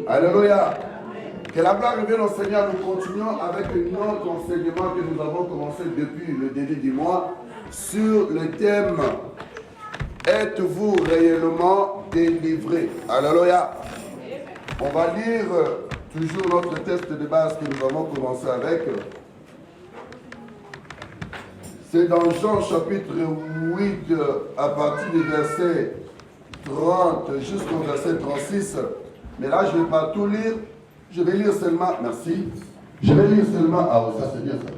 Alléluia. Que la gloire revienne au Seigneur. Nous continuons avec notre enseignement que nous avons commencé depuis le début du mois sur le thème « Êtes-vous réellement délivré ?» Alléluia. On va lire toujours notre texte de base que nous avons commencé avec. C'est dans Jean chapitre 8 à partir du verset 30 jusqu'au verset 36. Mais là, je ne vais pas tout lire. Je vais lire seulement, merci. Je vais lire seulement, ah oui, ça c'est bien ça.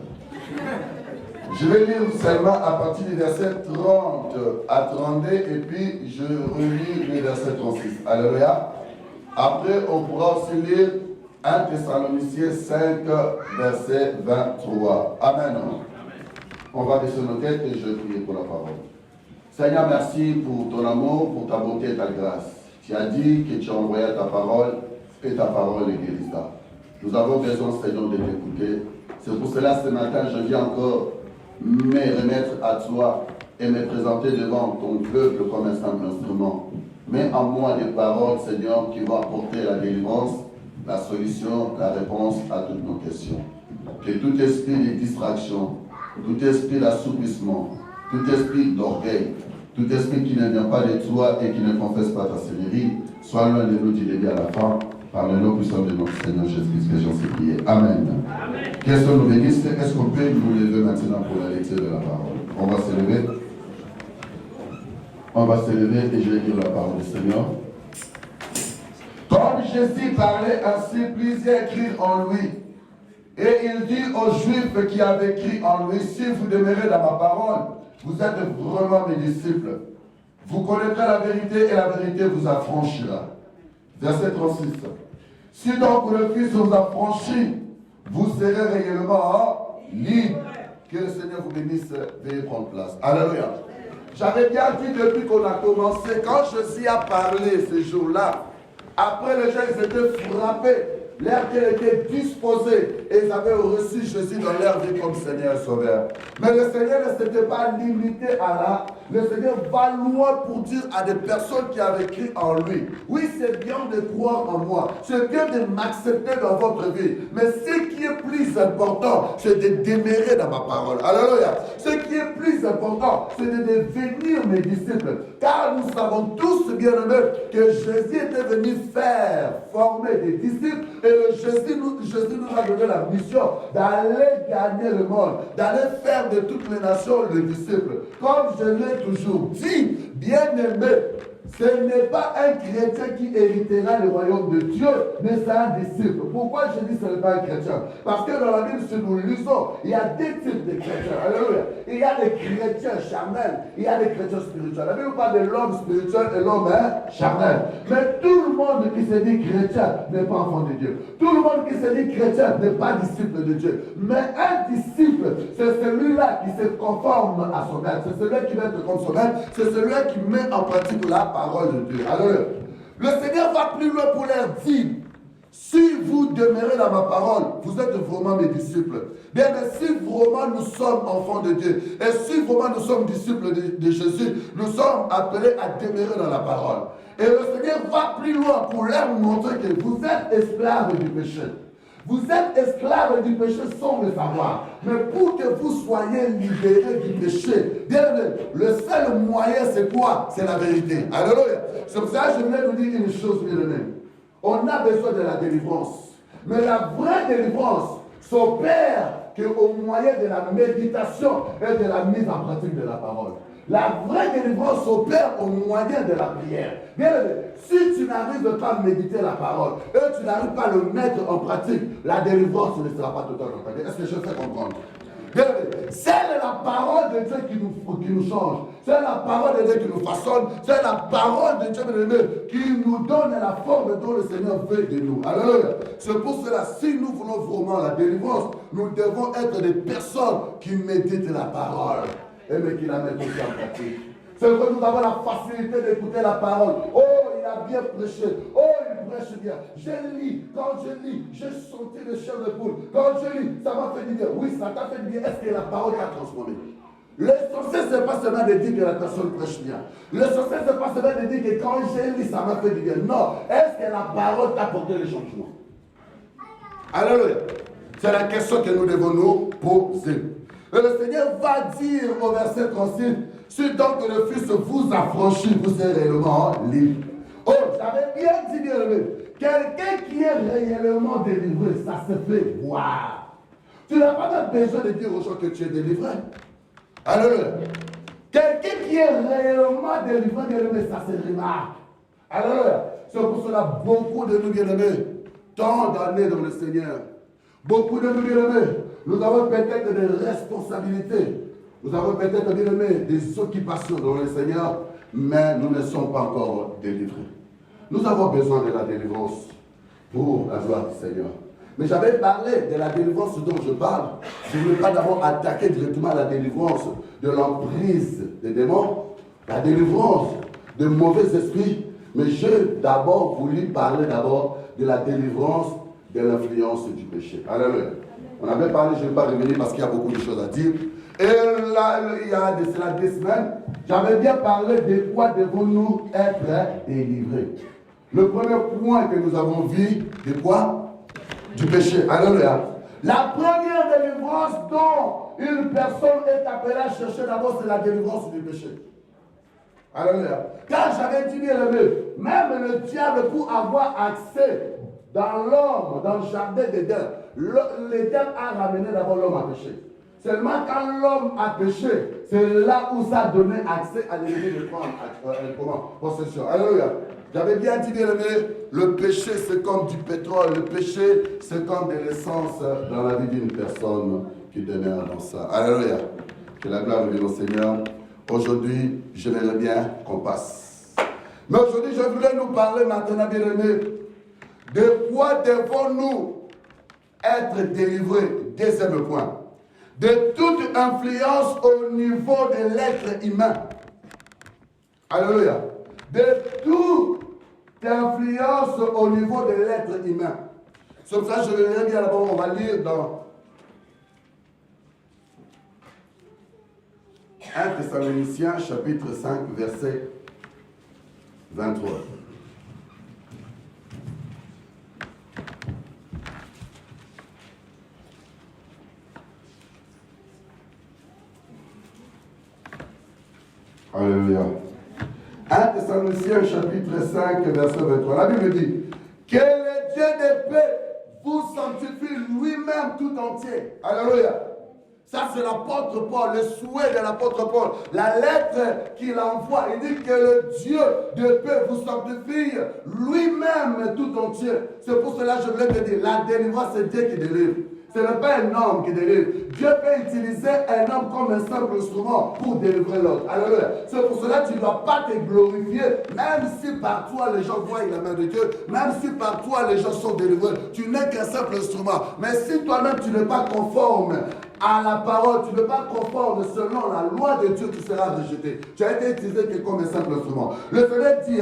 Je vais lire seulement à partir du verset 30 à 32 et puis je relis le verset 36. Alléluia. Après, on pourra aussi lire 1 Thessaloniciens 5, verset 23. Amen. On va baisser nos têtes et je prie pour la parole. Seigneur, merci pour ton amour, pour ta bonté et ta grâce. Tu as dit que tu as envoyé ta parole et ta parole est guérissante. Nous avons besoin, Seigneur, de t'écouter. C'est pour cela, ce matin, je viens encore me remettre à toi et me présenter devant ton peuple comme un simple instrument. Mets en moi des paroles, Seigneur, qui vont apporter la délivrance, la solution, la réponse à toutes nos questions. Que tout esprit de distraction, tout esprit d'assouplissement, tout esprit d'orgueil, tout esprit qui ne vient pas de toi et qui ne confesse pas ta seigneurie, soit loin de nous du début à la fin, par le nom puissant de notre Seigneur Jésus-Christ, que j'en sais prier. Amen. Qu'est-ce que nous bénisse? Est-ce qu'on peut nous lever maintenant pour la lecture de la parole? On va se lever. On va se lever et je vais dire la parole du Seigneur. Comme Jésus parlait ainsi, plusieurs écrire en lui. Et il dit aux Juifs qui avaient écrit en lui, si vous demeurez dans ma parole, vous êtes vraiment mes disciples. Vous connaîtrez la vérité et la vérité vous affranchira. Verset 36. Si donc le Fils vous affranchit, vous serez réellement libre. Que le Seigneur vous bénisse, veuillez prendre place. Alléluia. J'avais bien dit depuis qu'on a commencé, quand Jésus a parlé ce jour-là, après les gens ils étaient frappés. L'air qu'elle était disposée et ils avaient reçu Jésus dans leur vie comme Seigneur et Sauveur. Mais le Seigneur ne s'était pas limité à là. Le Seigneur va loin pour dire à des personnes qui avaient cru en lui, oui, c'est bien de croire en moi, c'est bien de m'accepter dans votre vie, mais ce qui est plus important, c'est de demeurer dans ma parole. Alléluia. Ce qui est plus important, c'est de devenir mes disciples. Car nous savons tous, bien-aimés, que Jésus était venu faire, former des disciples. Et Jésus nous a donné la mission d'aller gagner le monde, d'aller faire de toutes les nations les disciples. Comme je l'ai toujours dit, bien-aimé, ce n'est pas un chrétien qui héritera le royaume de Dieu, mais c'est un disciple. Pourquoi je dis que ce n'est pas un chrétien? Parce que dans la Bible, si nous lisons, il y a deux types de chrétiens. Alléluia. Il y a des chrétiens charnels, il y a des chrétiens spirituels. La Bible parle de l'homme spirituel et l'homme charnel. Mais tout le monde qui se dit chrétien n'est pas enfant de Dieu. Tout le monde qui se dit chrétien n'est pas disciple de Dieu. Mais un disciple, c'est celui-là qui se conforme à son maître. C'est celui qui va être comme son maître. C'est celui-là qui met en pratique la parole de Dieu. Alors, le Seigneur va plus loin pour leur dire, si vous demeurez dans ma parole, vous êtes vraiment mes disciples. Bien, mais si vraiment nous sommes enfants de Dieu, et si vraiment nous sommes disciples de Jésus, nous sommes appelés à demeurer dans la parole. Et le Seigneur va plus loin pour leur montrer que vous êtes esclaves du péché. Vous êtes esclaves du péché sans le savoir. Mais pour que vous soyez libérés du péché, bien, le seul moyen c'est quoi? C'est la vérité. Alléluia. C'est pour ça que je voulais vous dire une chose, bien aimé. On a besoin de la délivrance. Mais la vraie délivrance s'opère qu'au moyen de la méditation et de la mise en pratique de la parole. La vraie délivrance s'opère au moyen de la prière. Bien, si tu n'arrives pas à méditer la parole et tu n'arrives pas à le mettre en pratique, la délivrance ne sera pas totalement pratique. Est-ce que je fais comprendre? Bien, c'est la parole de Dieu qui nous change. C'est la parole de Dieu qui nous façonne. C'est la parole de Dieu qui nous donne la forme dont le Seigneur veut de nous. Alléluia. C'est pour cela, si nous voulons vraiment la délivrance, nous devons être des personnes qui méditent la parole. Mais qui la mettent aussi en pratique. C'est que nous avons la facilité d'écouter la parole. Oh, il a bien prêché. Oh, il prêche bien. Je lis. Quand je lis, j'ai senti le chair de poule. Quand je lis, ça m'a fait du bien. Oui, ça t'a fait du bien. Est-ce que la parole t'a transformé? L'essentiel, ce n'est pas seulement de dire que la personne prêche bien. L'essentiel, ce n'est pas seulement de dire que quand j'ai lu, ça m'a fait du bien. Non. Est-ce que la parole t'a apporté le changement? Alléluia. C'est la question que nous devons nous poser. Et le Seigneur va dire au verset 36, si donc le Fils vous affranchit, vous serez réellement libre. Oh, j'avais bien dit, bien aimé, quelqu'un qui est réellement délivré, ça se fait voir. Tu n'as pas même besoin de dire aux gens que tu es délivré. Alléluia. Quelqu'un qui est réellement délivré, bien aimé, ça se remarque. Alléluia. C'est pour cela beaucoup de nous, bien aimés, tant d'années dans le Seigneur. Beaucoup de nous, bien aimés, nous avons peut-être des responsabilités. Nous avons peut-être, bien aimés, des occupations dans le Seigneur, mais nous ne sommes pas encore délivrés. Nous avons besoin de la délivrance pour la gloire du Seigneur. Mais j'avais parlé de la délivrance dont je parle. Je ne voulais pas d'abord attaquer directement la délivrance de l'emprise des démons, la délivrance de mauvais esprits, mais j'ai d'abord voulu parler d'abord de la délivrance de l'influence du péché. Alléluia. On avait parlé, je ne vais pas revenir parce qu'il y a beaucoup de choses à dire. Et là, il y a de cela 2 semaines, j'avais bien parlé de quoi devons-nous être délivrés. Le premier point que nous avons vu, de quoi? Du péché. Alléluia. La première délivrance dont une personne est appelée à chercher d'abord, c'est la délivrance du péché. Alléluia. Car j'avais dit bien aimé, même le diable pour avoir accès dans l'homme, dans le jardin d'Éden, l'Éden a ramené d'abord l'homme à péché. Seulement quand l'homme a péché, c'est là où ça a donné accès à l'ennemi de prendre possession. Alléluia. J'avais bien dit, bien aimé, le péché c'est comme du pétrole, le péché c'est comme de l'essence dans la vie d'une personne qui demeure dans ça. Alléluia. Que la gloire revienne au Seigneur. Aujourd'hui, j'aimerais bien qu'on passe. Mais aujourd'hui, je voulais nous parler maintenant, bien aimé, de quoi devons-nous être délivrés. Deuxième point. De toute influence au niveau de l'être humain. Alléluia. De toute influence au niveau de l'être humain. C'est pour ça que je vais bien d'abord, on va lire dans 1 Thessaloniciens chapitre 5 verset 23. Alléluia. 1 Thessaloniciens chapitre 5 verset 23. La Bible dit que le Dieu de paix vous sanctifie lui-même tout entier. Alléluia. Ça c'est l'apôtre Paul, le souhait de l'apôtre Paul. La lettre qu'il envoie, il dit que le Dieu de paix vous sanctifie lui-même tout entier. C'est pour cela que je voulais te dire, la délivrance c'est Dieu qui délivre. Ce n'est pas un homme qui délivre. Dieu peut utiliser un homme comme un simple instrument pour délivrer l'autre. Alléluia. C'est pour cela que tu ne dois pas te glorifier, même si par toi les gens voient la main de Dieu, même si par toi les gens sont délivrés. Tu n'es qu'un simple instrument. Mais si toi-même tu n'es pas conforme à la parole, tu n'es pas conforme selon la loi de Dieu, tu seras rejeté. Tu as été utilisé que comme un simple instrument. Le Seigneur dit,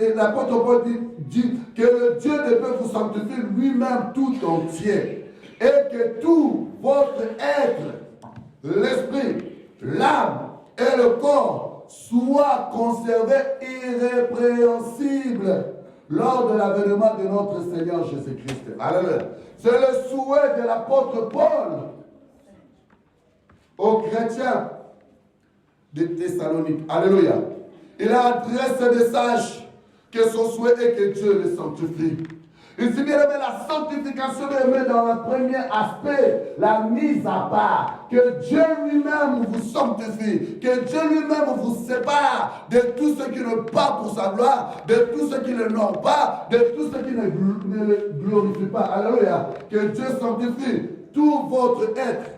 et l'apôtre Paul dit que le Dieu de paix vous sanctifie lui-même tout entier. Et que tout votre être, l'esprit, l'âme et le corps soient conservés irrépréhensibles lors de l'avènement de notre Seigneur Jésus-Christ. Alléluia. C'est le souhait de l'apôtre Paul aux chrétiens de Thessalonique. Alléluia. Il a adressé des message que son souhait est que Dieu les sanctifie. Il dit bien aimé, la sanctification est dans le premier aspect, la mise à part. Que Dieu lui-même vous sanctifie, que Dieu lui-même vous sépare de tout ce qui ne pas pour sa gloire, de tout ce qui ne l'honore pas, de tout ce qui ne le glorifie pas. Alléluia. Que Dieu sanctifie tout votre être,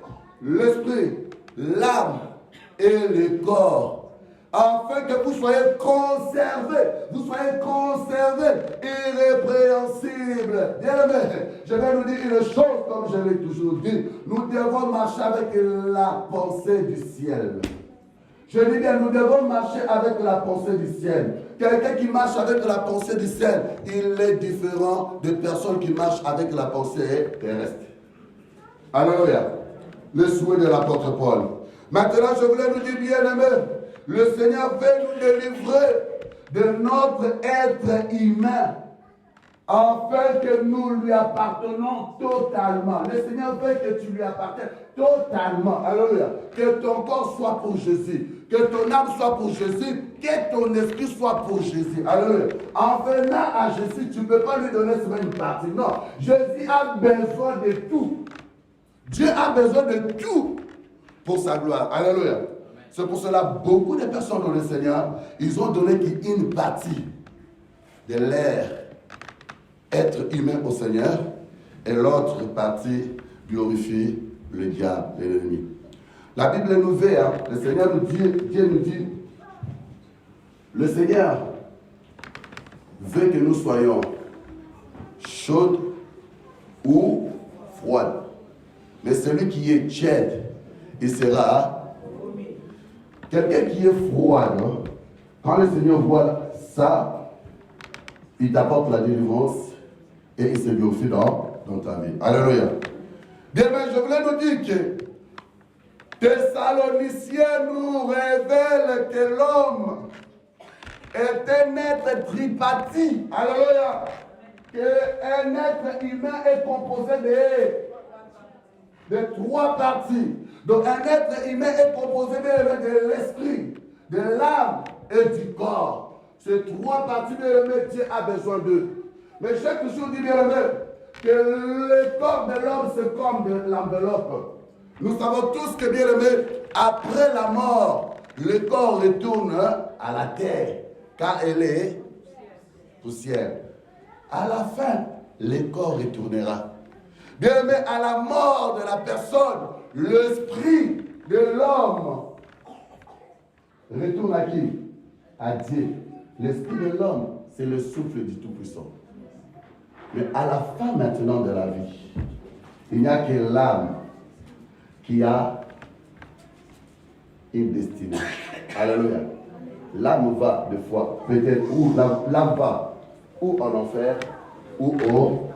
l'esprit, l'âme et le corps. Afin que vous soyez conservés, irrépréhensibles. Bien-aimés, je vais nous dire une chose comme je l'ai toujours dit. Nous devons marcher avec la pensée du ciel. Je dis bien, nous devons marcher avec la pensée du ciel. Quelqu'un qui marche avec la pensée du ciel, il est différent de personnes qui marchent avec la pensée terrestre. Alléluia. Le souhait de l'apôtre Paul. Maintenant, je voulais nous dire, bien-aimés, le Seigneur veut nous délivrer de notre être humain, afin que nous lui appartenons totalement. Le Seigneur veut que tu lui appartiennes totalement. Alléluia. Que ton corps soit pour Jésus, que ton âme soit pour Jésus, que ton esprit soit pour Jésus. Alléluia. En venant à Jésus, tu ne peux pas lui donner seulement une partie. Non, Jésus a besoin de tout. Dieu a besoin de tout pour sa gloire. Alléluia. C'est pour cela beaucoup de personnes dans le Seigneur, ils ont donné qu'une partie de leur être humain au Seigneur et l'autre partie glorifie le diable et l'ennemi. La Bible nous veut, le Seigneur nous dit, Dieu nous dit, le Seigneur veut que nous soyons chaudes ou froides. Mais celui qui est tiède, il sera quelqu'un qui est froid. Quand le Seigneur voit ça, il t'apporte la délivrance et il se glorifie dans ta vie. Alléluia. Bien, mais je voulais nous dire que Thessaloniciens nous révèlent que l'homme est un être tripartite. Alléluia. Qu'un être humain est composé de trois parties. Donc un être humain est composé de l'esprit, de l'âme et du corps. Ces trois parties, bien aimé, Dieu a besoin d'eux. Mais j'ai toujours dit, bien aimé, que le corps de l'homme, c'est comme de l'enveloppe. Nous savons tous que, bien aimé, après la mort, le corps retourne à la terre, car elle est poussière. À la fin, le corps retournera. Bien aimé, à la mort de la personne, l'esprit de l'homme retourne à qui? À Dieu. L'esprit de l'homme, c'est le souffle du Tout-Puissant. Mais à la fin maintenant de la vie, il n'y a que l'âme qui a une destinée. Alléluia. L'âme va des fois, peut-être, où l'âme va, ou en enfer, ou au...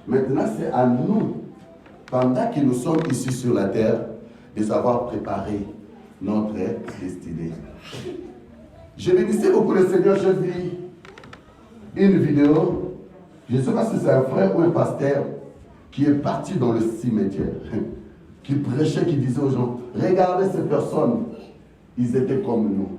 Maintenant, c'est à nous, pendant que nous sommes ici sur la terre, de savoir préparer notre destinée. Je bénissais beaucoup le Seigneur, j'ai vu une vidéo, je ne sais pas si c'est un frère ou un pasteur, qui est parti dans le cimetière, qui prêchait, qui disait aux gens, regardez ces personnes, ils étaient comme nous.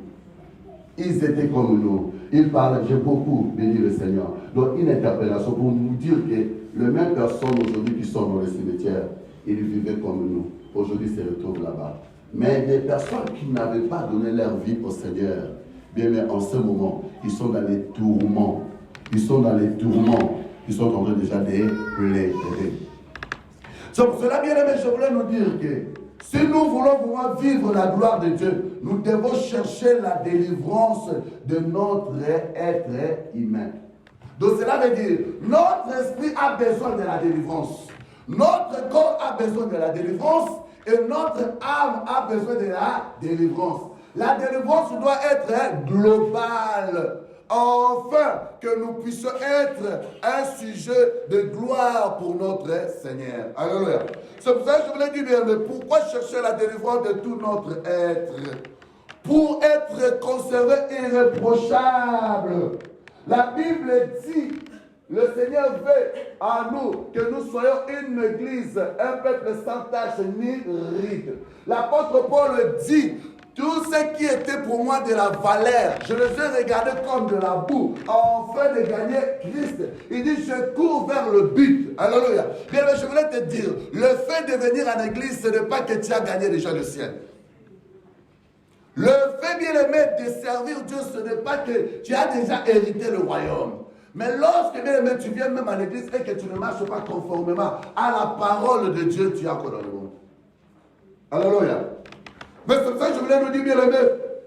Ils étaient comme nous. Ils parlaient, j'ai beaucoup béni le Seigneur. Donc une interpellation pour nous dire que les mêmes personnes aujourd'hui qui sont dans le cimetière, ils vivaient comme nous. Aujourd'hui, se retrouvent là-bas. Mais des personnes qui n'avaient pas donné leur vie au Seigneur, bien, mais en ce moment, ils sont dans les tourments. Ils sont dans les tourments. Ils sont en train déjà de pleurer. C'est pour cela, bien aimé, je voulais nous dire que si nous voulons vraiment vivre la gloire de Dieu, nous devons chercher la délivrance de notre être humain. Donc cela veut dire, notre esprit a besoin de la délivrance. Notre corps a besoin de la délivrance et notre âme a besoin de la délivrance. La délivrance doit être globale, afin que nous puissions être un sujet de gloire pour notre Seigneur. Alléluia. C'est pour ça que je voulais dire, bien, mais pourquoi chercher la délivrance de tout notre être? Pour être conservé irréprochable. La Bible dit, le Seigneur veut à nous que nous soyons une église, un peuple sans tache ni ride. L'apôtre Paul dit, tout ce qui était pour moi de la valeur, je les ai regardés comme de la boue, afin de gagner Christ. Il dit, je cours vers le but. Alléluia. Bien, je voulais te dire, le fait de venir à l'église, ce n'est pas que tu as gagné déjà le ciel. Le fait, bien aimé, de servir Dieu, ce n'est pas que tu as déjà hérité le royaume. Mais lorsque, bien aimé, tu viens même à l'église et que tu ne marches pas conformément à la parole de Dieu, tu as quoi dans le monde? Alléluia. Mais c'est pour ça que je voulais nous dire, bien aimé,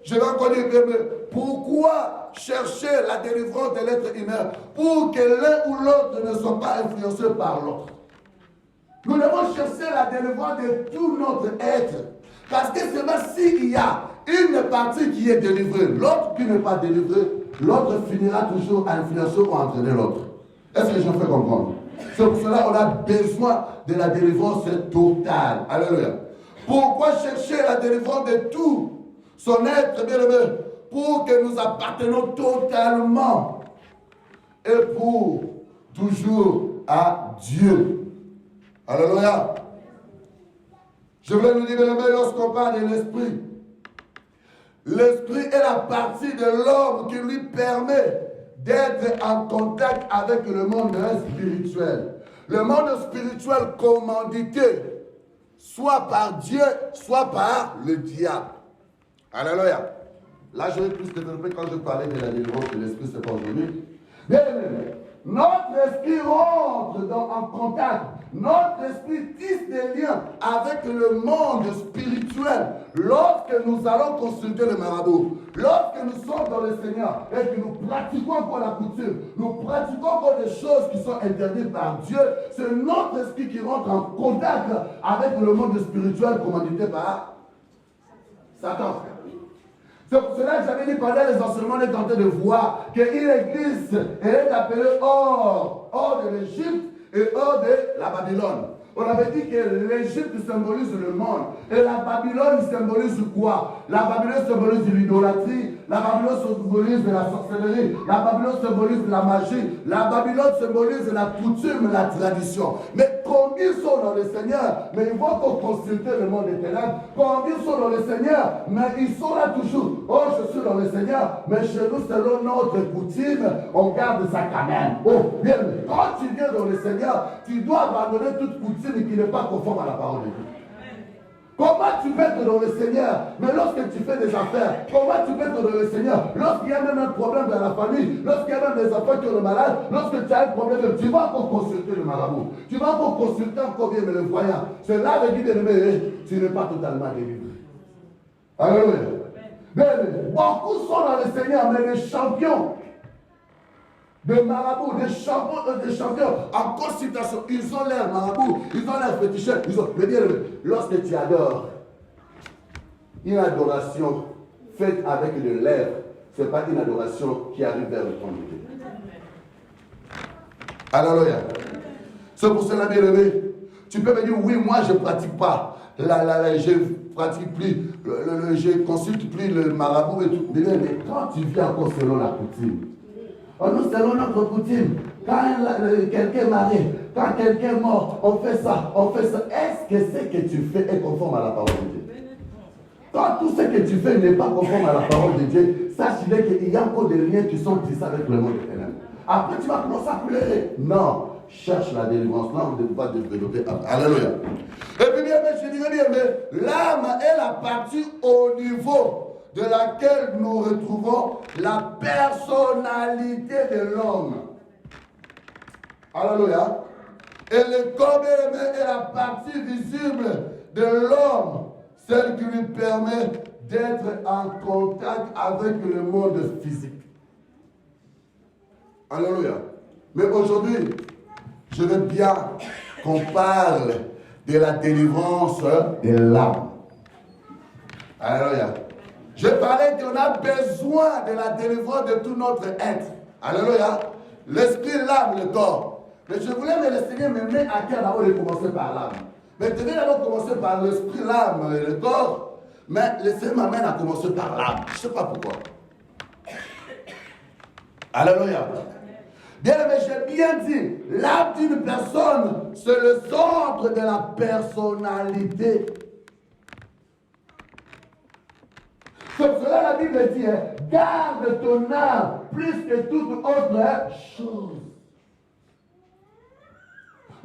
je vais encore dire, bien aimé, pourquoi chercher la délivrance de l'être humain? Pour que l'un ou l'autre ne soit pas influencé par l'autre. Nous devons chercher la délivrance de tout notre être. Parce que seulement s'il y a une partie qui est délivrée, l'autre qui n'est pas délivrée, l'autre finira toujours à influencer ou à entraîner l'autre. Est-ce que je me fais comprendre? C'est pour cela qu'on a besoin de la délivrance totale. Alléluia. Pourquoi chercher la délivrance de tout son être, bien-aimé, pour que nous appartenons totalement et pour toujours à Dieu. Alléluia. Je voulais nous dire, bien-aimé, lorsqu'on parle de l'esprit, l'esprit est la partie de l'homme qui lui permet d'être en contact avec le monde spirituel. Le monde spirituel commandité, soit par Dieu, soit par le diable. Alléluia. Là, je vais plus développer quand je parlais de la délivrance de l'esprit, c'est pas aujourd'hui. Bien, notre esprit rentre en contact. Notre esprit tisse des liens avec le monde spirituel lorsque nous allons consulter le marabout. Lorsque nous sommes dans le Seigneur et que nous pratiquons encore la coutume, nous pratiquons encore des choses qui sont interdites par Dieu, c'est notre esprit qui rentre en contact avec le monde spirituel commandité par Satan. C'est pour cela que j'avais dit pendant les enseignements, on est tenté de voir qu'une église, elle est appelée hors de l'Égypte et hors de la Babylone. On avait dit que l'Égypte symbolise le monde. Et la Babylone symbolise quoi? La Babylone symbolise l'idolâtrie. La Babylone symbolise la sorcellerie. La Babylone symbolise la magie. La Babylone symbolise la coutume, la tradition. Mais combien sont dans le Seigneur? Mais ils vont consulter le monde des ténèbres. Combien sont dans le Seigneur? Mais ils sont là toujours. Oh, je suis dans le Seigneur. Mais chez nous, selon notre coutume, on garde ça quand même. Oh, bien. Quand tu viens dans le Seigneur, tu dois abandonner toute coutume qui n'est pas conforme à la parole de Dieu. Comment tu peux être dans le Seigneur, mais lorsque tu fais des affaires, comment tu peux être dans le Seigneur, lorsqu'il y a même un problème dans la famille, lorsqu'il y a même des enfants qui ont le malade, lorsque tu as un problème, tu vas encore consulter le marabout, tu vas encore consulter encore bien le voyant. Cela veut dire, tu n'es pas totalement délivré. Alléluia. Beaucoup sont dans le Seigneur, mais les champions des marabouts, des champions en consultation, ils ont l'air marabouts, ils ont l'air féticheurs, mais bien, lorsque tu adores, une adoration faite avec les lèvres, ce n'est pas une adoration qui arrive vers le trône de Dieu. Alléluia. C'est pour cela, bien aimé, tu peux me dire, oui, moi je ne pratique pas, je ne pratique plus, je ne consulte plus le marabout et tout, mais quand tu vis encore selon la coutume, nous, selon notre coutume, quand quelqu'un est marié, quand quelqu'un est mort, on fait ça, on fait ça. Est-ce que ce que tu fais est conforme à la parole de Dieu? Quand tout ce que tu fais n'est pas conforme à la parole de Dieu, sache-le qu'il y a encore des liens qui sont tissés avec le monde éternel. Après, tu vas commencer à pleurer. Non, cherche la délivrance. Là, on va développer. Alléluia. Et puis, bien, je dirais bien, mais l'âme est la partie au niveau de laquelle nous retrouvons la personnalité de l'homme. Alléluia. Et le corps est la partie visible de l'homme, celle qui lui permet d'être en contact avec le monde physique. Alléluia. Mais aujourd'hui, je veux bien qu'on parle de la délivrance de l'âme. Alléluia. Je parlais qu'on a besoin de la délivrance de tout notre être. Alléluia. L'esprit, l'âme, le corps. Mais je voulais me laisser me mettre à cœur d'abord de commencer par l'âme. Mais tu viens d'abord commencer par l'esprit, l'âme et le corps. Mais le Seigneur m'amène à commencer par l'âme. Je ne sais pas pourquoi. Alléluia. Bien, mais j'ai bien dit, l'âme d'une personne, c'est le centre de la personnalité. C'est pour cela la Bible dit, garde ton âme plus que toute autre chose.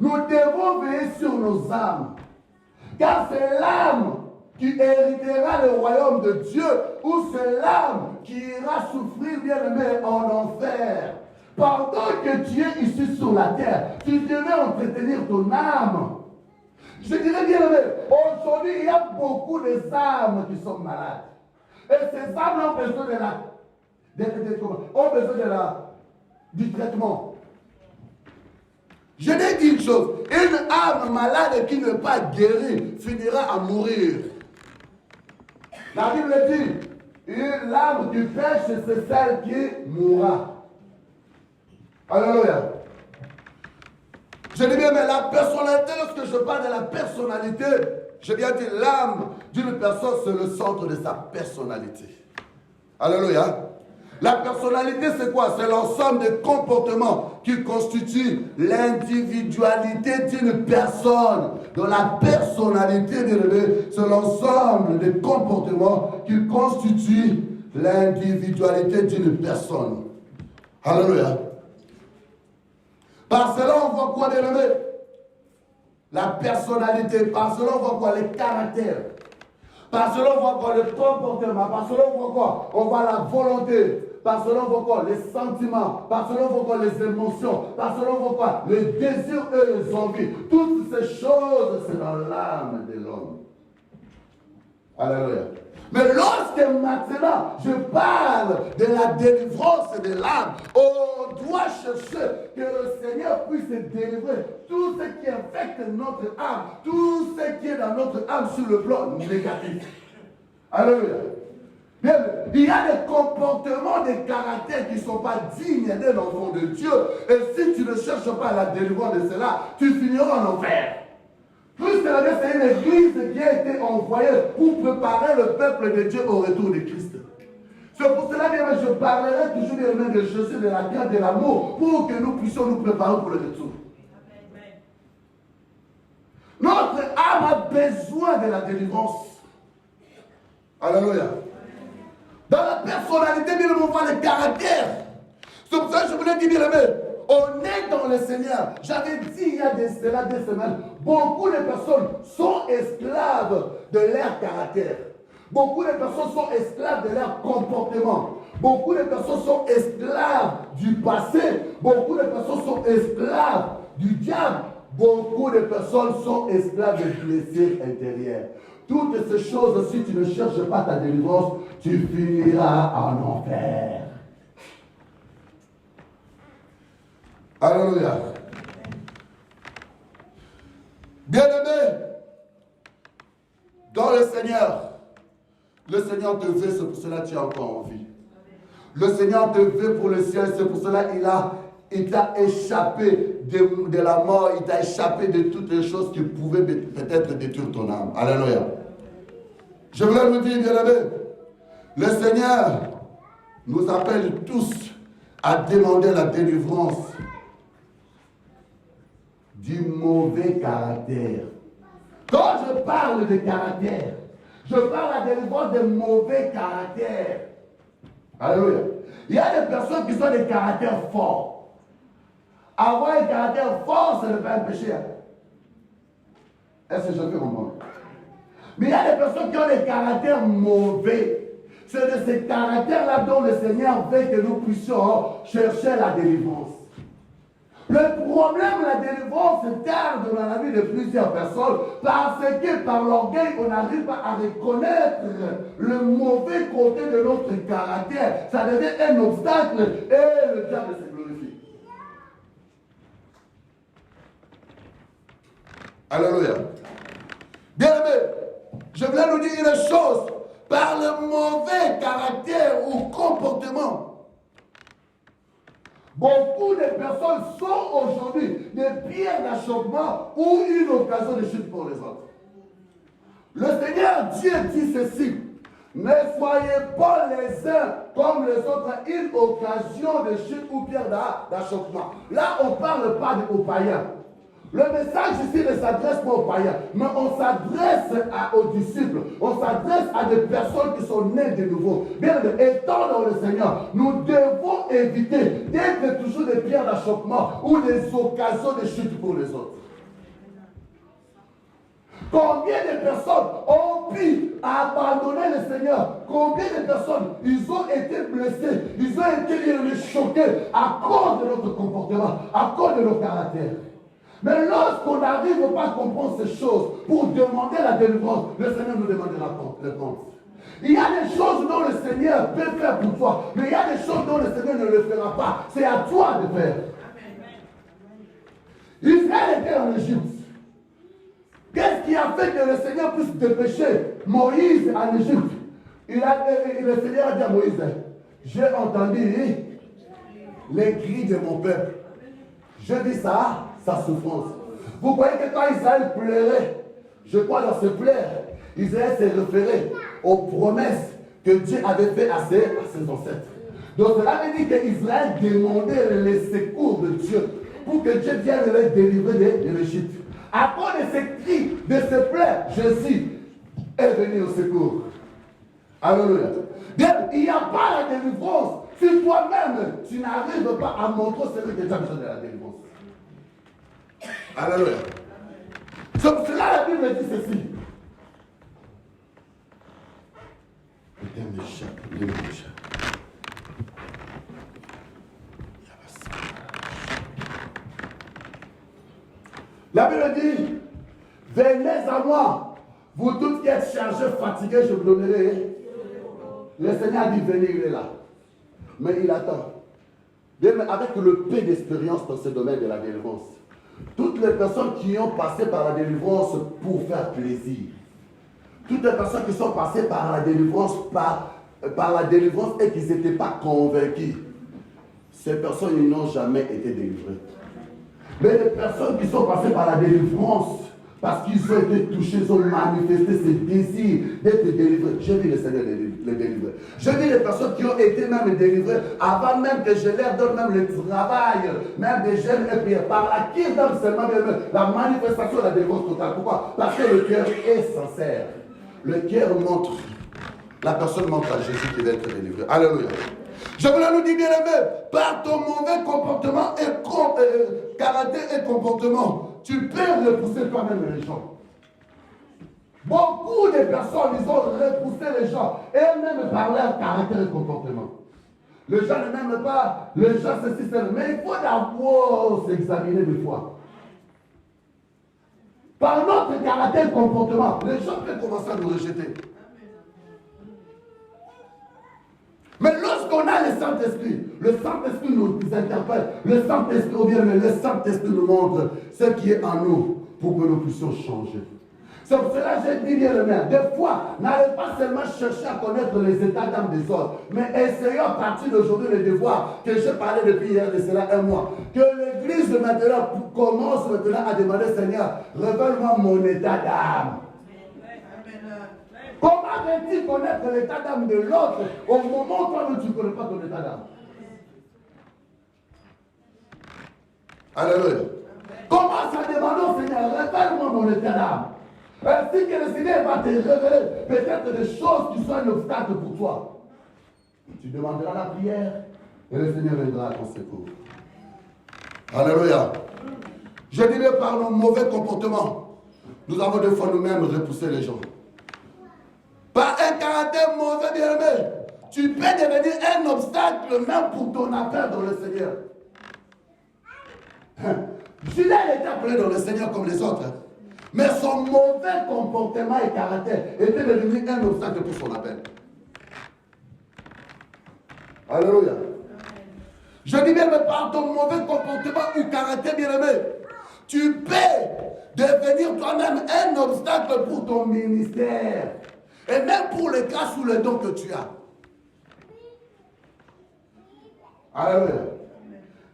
Nous devons veiller sur nos âmes. Car c'est l'âme qui héritera le royaume de Dieu, ou c'est l'âme qui ira souffrir, bien aimé, en enfer. Pendant que tu es ici sur la terre, tu devais entretenir ton âme. Je dirais bien aimé, aujourd'hui il y a beaucoup d'âmes qui sont malades. Et ces âmes ont besoin du traitement. Je vais dire une chose, une âme malade qui n'est pas guérie finira à mourir. La Bible dit, l'âme du péché, c'est celle qui mourra. Alléluia. Je dis bien, mais la personnalité, lorsque je parle de la personnalité, J'ai bien dit, l'âme d'une personne, c'est le centre de sa personnalité. Alléluia. La personnalité, c'est quoi? C'est l'ensemble des comportements qui constituent l'individualité d'une personne. Dans la personnalité, c'est l'ensemble des comportements qui constituent l'individualité d'une personne. Alléluia. Par cela, on voit quoi, bien-aimé? La personnalité. Par cela, on voit quoi? Les caractères. Par cela, on voit quoi? Le comportement. Par cela, on voit quoi? On voit la volonté. Par cela, on voit quoi? Les sentiments. Par cela, on voit quoi? Les émotions. Par cela, on voit quoi? Les désirs et les envies. Toutes ces choses, c'est dans l'âme de l'homme. Alléluia. Mais lorsque maintenant je parle de la délivrance de l'âme, on doit chercher que le Seigneur puisse délivrer tout ce qui affecte notre âme, tout ce qui est dans notre âme sur le plan négatif. Alléluia. Il y a des comportements, des caractères qui ne sont pas dignes d'un enfant de Dieu. Et si tu ne cherches pas la délivrance de cela, tu finiras en enfer. Plus c'est une église qui a été envoyée pour préparer le peuple de Dieu au retour de Christ. C'est pour cela que je parlerai toujours des mains de Jésus, de la grâce, de l'amour, pour que nous puissions nous préparer pour le retour. Notre âme a besoin de la délivrance. Alléluia. Dans la personnalité, bien on voit le caractère. C'est pour ça que je voulais dire, bien aimé, on est dans le Seigneur. J'avais dit il y a des semaines, beaucoup de personnes sont esclaves de leur caractère. Beaucoup de personnes sont esclaves de leur comportement. Beaucoup de personnes sont esclaves du passé. Beaucoup de personnes sont esclaves du diable. Beaucoup de personnes sont esclaves de blessures intérieures. Toutes ces choses, si tu ne cherches pas ta délivrance, tu finiras en enfer. Alléluia. Bien-aimé, dans le Seigneur te veut, c'est pour cela que tu es encore en vie. Le Seigneur te veut pour le ciel, c'est pour cela qu'il t'a échappé de la mort, il t'a échappé de toutes les choses qui pouvaient peut-être détruire ton âme. Alléluia. Je voulais vous dire, bien-aimé, le Seigneur nous appelle tous à demander la délivrance du mauvais caractère. Quand je parle de caractère, je parle à délivrance de mauvais caractère. Alléluia. Il y a des personnes qui sont des caractères forts. Avoir un caractère fort, ce n'est pas un péché. Est-ce que je peux comprendre? Mais il y a des personnes qui ont des caractères mauvais. C'est de ces caractères-là dont le Seigneur veut que nous puissions chercher la délivrance. Le problème de la délivrance tarde dans la vie de plusieurs personnes parce que par l'orgueil, on n'arrive pas à reconnaître le mauvais côté de notre caractère. Ça devient un obstacle et le diable se glorifie. Alléluia. Bien-aimé, je voulais nous dire une chose. Par le mauvais caractère ou comportement, beaucoup de personnes sont aujourd'hui des pierres d'achoppement ou une occasion de chute pour les autres. Le Seigneur Dieu dit ceci: ne soyez pas les uns comme les autres, une occasion de chute ou pierre d'achoppement. Là, on ne parle pas aux païens. Le message ici ne s'adresse pas aux païens, mais on s'adresse aux disciples, on s'adresse à des personnes qui sont nées de nouveau. Bien, étant dans le Seigneur, nous devons éviter d'être toujours des pierres d'achoppement ou des occasions de chute pour les autres. Combien de personnes ont pu abandonner le Seigneur? Combien de personnes, ils ont été blessés, ils ont été choqués à cause de notre comportement, à cause de nos caractères. Mais lorsqu'on n'arrive pas à comprendre ces choses pour demander la délivrance, le Seigneur nous demande la réponse. Il y a des choses dont le Seigneur peut faire pour toi, mais il y a des choses dont le Seigneur ne le fera pas. C'est à toi de faire. Israël était en Égypte. Qu'est-ce qui a fait que le Seigneur puisse dépêcher Moïse en Égypte? Le Seigneur a dit à Moïse: j'ai entendu les cris de mon peuple. Je dis ça, sa souffrance. Vous voyez que quand Israël pleurait, Je crois dans ce plaire, Israël s'est référé aux promesses que Dieu avait faites à ses ancêtres. Donc cela veut dire qu'Israël demandait les secours de Dieu pour que Dieu vienne les délivrer de l'Égypte. À cause de ces cris, de ces plaies, Jésus est venu au secours. Alléluia. Bien, il n'y a pas la délivrance si toi-même tu n'arrives pas à montrer celui que tu as besoin de la délivrance. Alléluia. C'est pour cela la Bible dit ceci. La Bible dit, venez à moi, vous tous qui êtes chargés, fatigués, je vous donnerai. Le Seigneur dit, venez, il est là. Mais il attend. Bien, avec le peu d'expérience dans ce domaine de la délivrance, toutes les personnes qui ont passé par la délivrance pour faire plaisir, toutes les personnes qui sont passées par la délivrance, par la délivrance et qui n'étaient pas convaincus, ces personnes ils n'ont jamais été délivrées. Mais les personnes qui sont passées par la délivrance, parce qu'ils ont été touchés, ils ont manifesté ce désir d'être délivrés. J'ai vu le Seigneur les délivrer. J'ai vu les personnes qui ont été même délivrées avant même que je leur donne même le travail, même des jeunes et prières. Par là, qui donne seulement la manifestation de la délivrance totale. Pourquoi? Parce que le cœur est sincère. Le cœur montre. La personne montre à Jésus qu'il va être délivré. Alléluia. Je voulais nous dire, bien aimé, par ton mauvais comportement et caractère et comportement, tu peux repousser toi-même les gens. Beaucoup de personnes, ils ont repoussé les gens, elles-mêmes par leur caractère et comportement. Les gens ne m'aiment pas, les gens se systèment, mais il faut d'abord s'examiner des fois. Par notre caractère et comportement, les gens peuvent commencer à nous rejeter. Mais lorsqu'on a le Saint-Esprit nous interpelle, le Saint-Esprit nous montre ce qui est en nous pour que nous puissions changer. C'est pour cela que j'ai dit bien le maire, des fois, n'allez pas seulement chercher à connaître les états d'âme des autres, mais essayons à partir d'aujourd'hui le devoir que j'ai parlé depuis hier de cela un mois, que l'Église maintenant commence maintenant à demander, Seigneur, révèle-moi mon état d'âme. Comment veux-tu connaître l'état d'âme de l'autre au moment où tu ne connais pas ton état d'âme? Alléluia. Commence à demander au Seigneur, révèle-moi mon état d'âme. Ainsi que le Seigneur va te révéler peut-être des choses qui sont un obstacle pour toi. Tu demanderas la prière et le Seigneur viendra à ton secours. Alléluia. Je dis bien par nos mauvais comportements, nous avons des fois nous-mêmes repoussé les gens. Par un caractère mauvais, bien-aimé, tu peux devenir un obstacle même pour ton appel dans le Seigneur. Judas était appelé dans le Seigneur comme les autres. Mais son mauvais comportement et caractère était devenu un obstacle pour son appel. Alléluia. Je dis bien, mais par ton mauvais comportement ou caractère, bien-aimé, tu peux devenir toi-même un obstacle pour ton ministère. Et même pour les grâces ou les dons que tu as. Alléluia.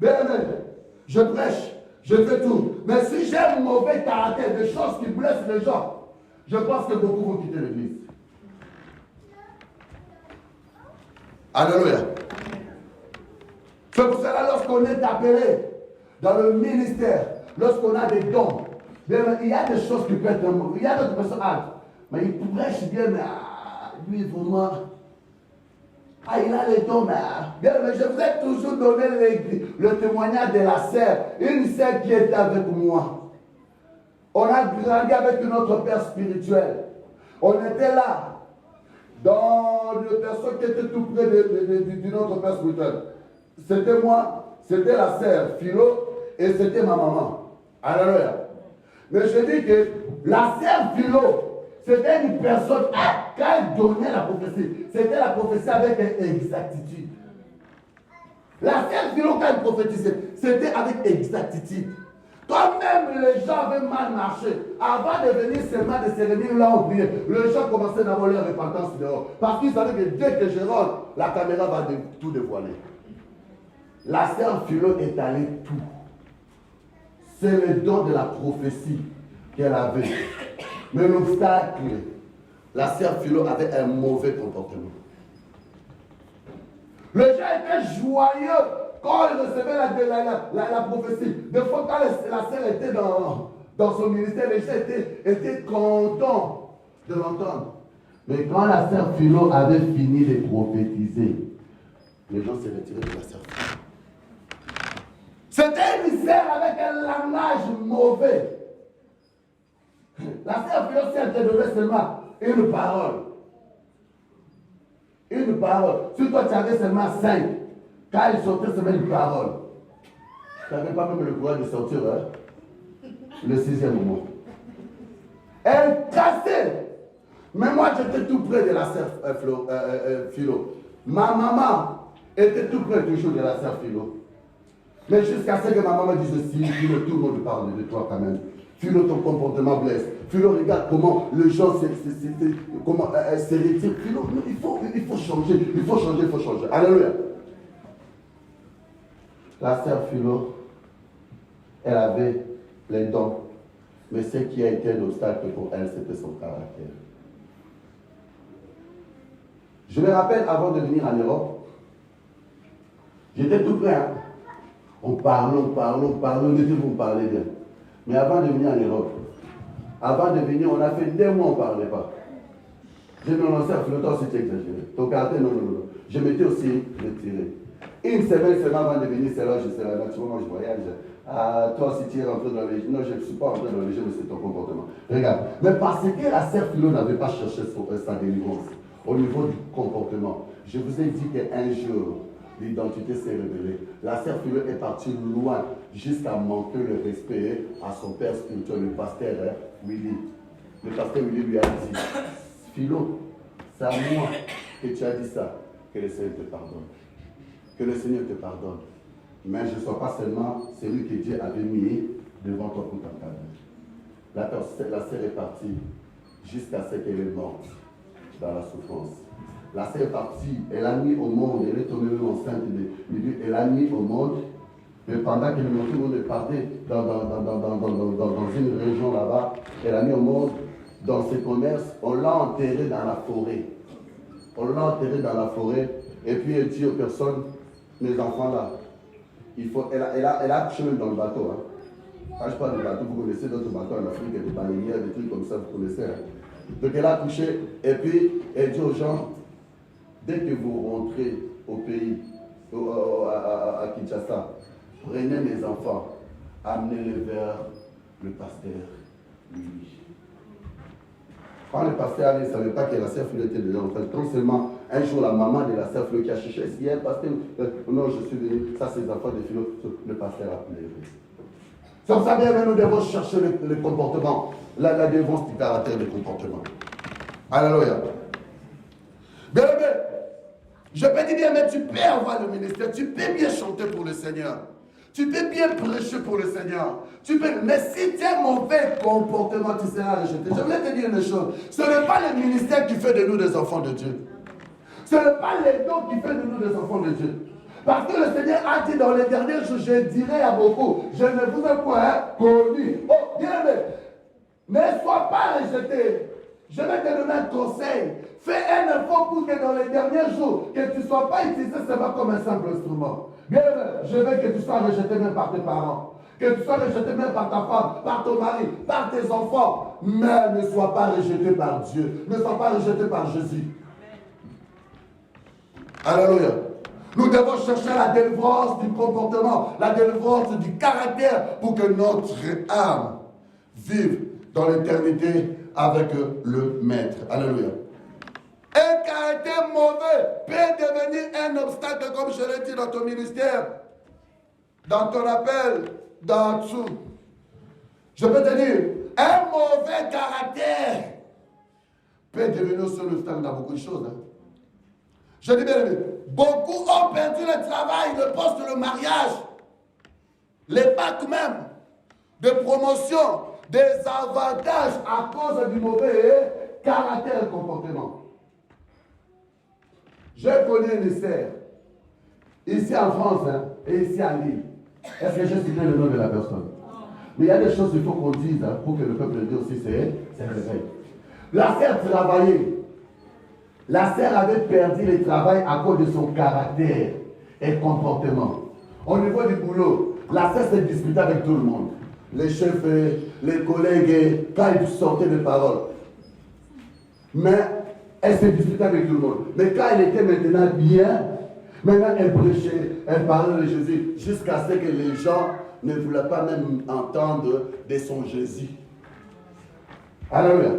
Bien-aimé, je prêche, je fais tout. Mais si j'ai un mauvais caractère, des choses qui blessent les gens, je pense que beaucoup vont quitter l'église. Alléluia. C'est pour cela, lorsqu'on est appelé dans le ministère, lorsqu'on a des dons, il y a des choses qui peuvent être mauvaises. Il y a d'autres personnes, mais il prêche bien, mais lui, vraiment, il a les dons, mais je vous ai toujours donné le témoignage de la sœur, une sœur qui était avec moi. On a grandi avec notre père spirituel. On était là, dans une personne qui était tout près de notre père spirituel. C'était moi, c'était la sœur Philo, et c'était ma maman. Alléluia. Mais je dis que la sœur Philo, c'était une personne, quand elle donnait la prophétie, c'était la prophétie avec exactitude. La sœur Philo, quand elle prophétisait, c'était avec exactitude. Toi-même, les gens avaient mal marché. Avant de venir seulement de se réunir là où prier, les gens commençaient à avoir leur repentance dehors. Parce qu'ils savaient que dès que je rentre, la caméra va tout dévoiler. La sœur Philo est allée tout. C'est le don de la prophétie qu'elle avait. Mais l'obstacle, la sœur Philo avait un mauvais comportement. Le gens était joyeux quand il recevait la prophétie. Des fois, quand la sœur était dans son ministère, les gens étaient contents de l'entendre. Mais quand la sœur Philo avait fini de prophétiser, les gens s'est retirés de la sœur Philo. C'était un mystère avec un langage mauvais. La sœur Philo, si elle te donnait seulement une parole, si toi tu avais seulement 5, quand il sortait seulement une parole, tu n'avais pas même le courage de sortir le 6e moment. Elle cassait. Mais moi j'étais tout près de la sœur Philo. Ma maman était tout près toujours de la sœur Philo. Mais jusqu'à ce que ma maman dise aussi, Philo, tout le monde parle de toi quand même. Philo, ton comportement blesse. Philo, regarde comment les gens se retirent. Philo, il faut changer. Alléluia. La sœur Philo, elle avait les dons. Mais ce qui a été un obstacle pour elle, c'était son caractère. Je me rappelle, avant de venir en Europe, j'étais tout près. Hein? On parle, on dit que vous me parlez bien. Mais avant de venir en Europe, on a fait 2 mois, on ne parlait pas. J'ai dit non, c'est un flottant, c'est exagéré. Ton caractère, non. Je m'étais aussi retiré. Une semaine seulement avant de venir, c'est là, naturellement, je voyage. Ah, toi, si tu es rentré dans les jeux, non, je ne suis pas rentré dans les jeux, mais c'est ton comportement. Regarde, mais parce que la sœur Philo n'avait pas cherché sa délivrance au niveau du comportement, je vous ai dit qu'un jour, l'identité s'est révélée. La sœur Philo est partie loin jusqu'à manquer le respect à son père spirituel, le pasteur Willy. Le pasteur Willy lui a dit, Philo, c'est à moi que tu as dit ça, que le Seigneur te pardonne. Que le Seigneur te pardonne. Mais je ne sois pas seulement celui que Dieu avait mis devant toi pour t'encadrer. La sœur est partie jusqu'à ce qu'elle est morte dans la souffrance. La sœur est partie, elle a mis au monde, elle est tombée même enceinte de Dieu, elle a mis au monde, mais pendant que le monde est parti dans une région là-bas, elle a mis au monde dans ses commerces, on l'a enterré dans la forêt. Et puis elle dit aux personnes, mes enfants là, elle a accouché même dans le bateau. Hein. Quand je parle de bateau, vous connaissez d'autres bateaux en Afrique, des baleinières, des trucs comme ça, vous connaissez. Hein. Donc elle a accouché, et puis elle dit aux gens, dès que vous rentrez au pays, à Kinshasa, prenez mes enfants, amenez-les vers le pasteur Louis. Quand le pasteur allait, il ne savait pas que la sœur Philo était dedans. Quand seulement un jour, la maman de la sœur Philo qui a cherché, est-ce qu'il y a un pasteur? Non, je suis venu, ça c'est les enfants de Philo. Le pasteur a pleuré. C'est pour ça que nous devons chercher le comportement, la défense du caractère du comportement. Alléluia. Bien aimé, je peux te dire, mais tu peux avoir le ministère, tu peux bien chanter pour le Seigneur. Tu peux bien prêcher pour le Seigneur. Mais si tu as un mauvais comportement, tu seras rejeté. Je voulais te dire une chose. Ce n'est pas le ministère qui fait de nous des enfants de Dieu. Ce n'est pas les dons qui fait de nous des enfants de Dieu. Parce que le Seigneur a dit dans les derniers jours, je dirai à beaucoup, je ne vous ai point connu. Oh, bien aimé, ne sois pas rejeté. Je vais te donner un conseil. Fais un effort pour que dans les derniers jours, que tu ne sois pas utilisé seulement comme un simple instrument. Bien, je veux que tu sois rejeté même par tes parents. Que tu sois rejeté même par ta femme, par ton mari, par tes enfants. Mais ne sois pas rejeté par Dieu. Ne sois pas rejeté par Jésus. Alléluia. Nous devons chercher la délivrance du comportement, la délivrance du caractère pour que notre âme vive dans l'éternité avec le Maître. Alléluia. Un caractère mauvais peut devenir un obstacle, comme je l'ai dit, dans ton ministère, dans ton appel, dans tout. Je peux te dire, un mauvais caractère peut devenir aussi un obstacle dans beaucoup de choses. Hein. Je dis bien aimé, beaucoup ont perdu le travail, le poste, le mariage, les packs même, de promotion, des avantages à cause du mauvais caractère et comportement. J'ai connu un essai, ici en France, hein, et ici à Lille. Est-ce que j'ai cité le nom de la personne? Mais il y a des choses qu'il faut qu'on dise hein, pour que le peuple de Dieu aussi se réveille. La sœur travaillait. La sœur avait perdu le travail à cause de son caractère et comportement. Au niveau du boulot, la sœur s'est disputée avec tout le monde. Les chefs, les collègues, quand ils sortaient des paroles. Mais elle s'est disputée avec tout le monde. Mais quand elle était maintenant bien, maintenant elle prêchait, elle parlait de Jésus, jusqu'à ce que les gens ne voulaient pas même entendre de son Jésus. Alléluia.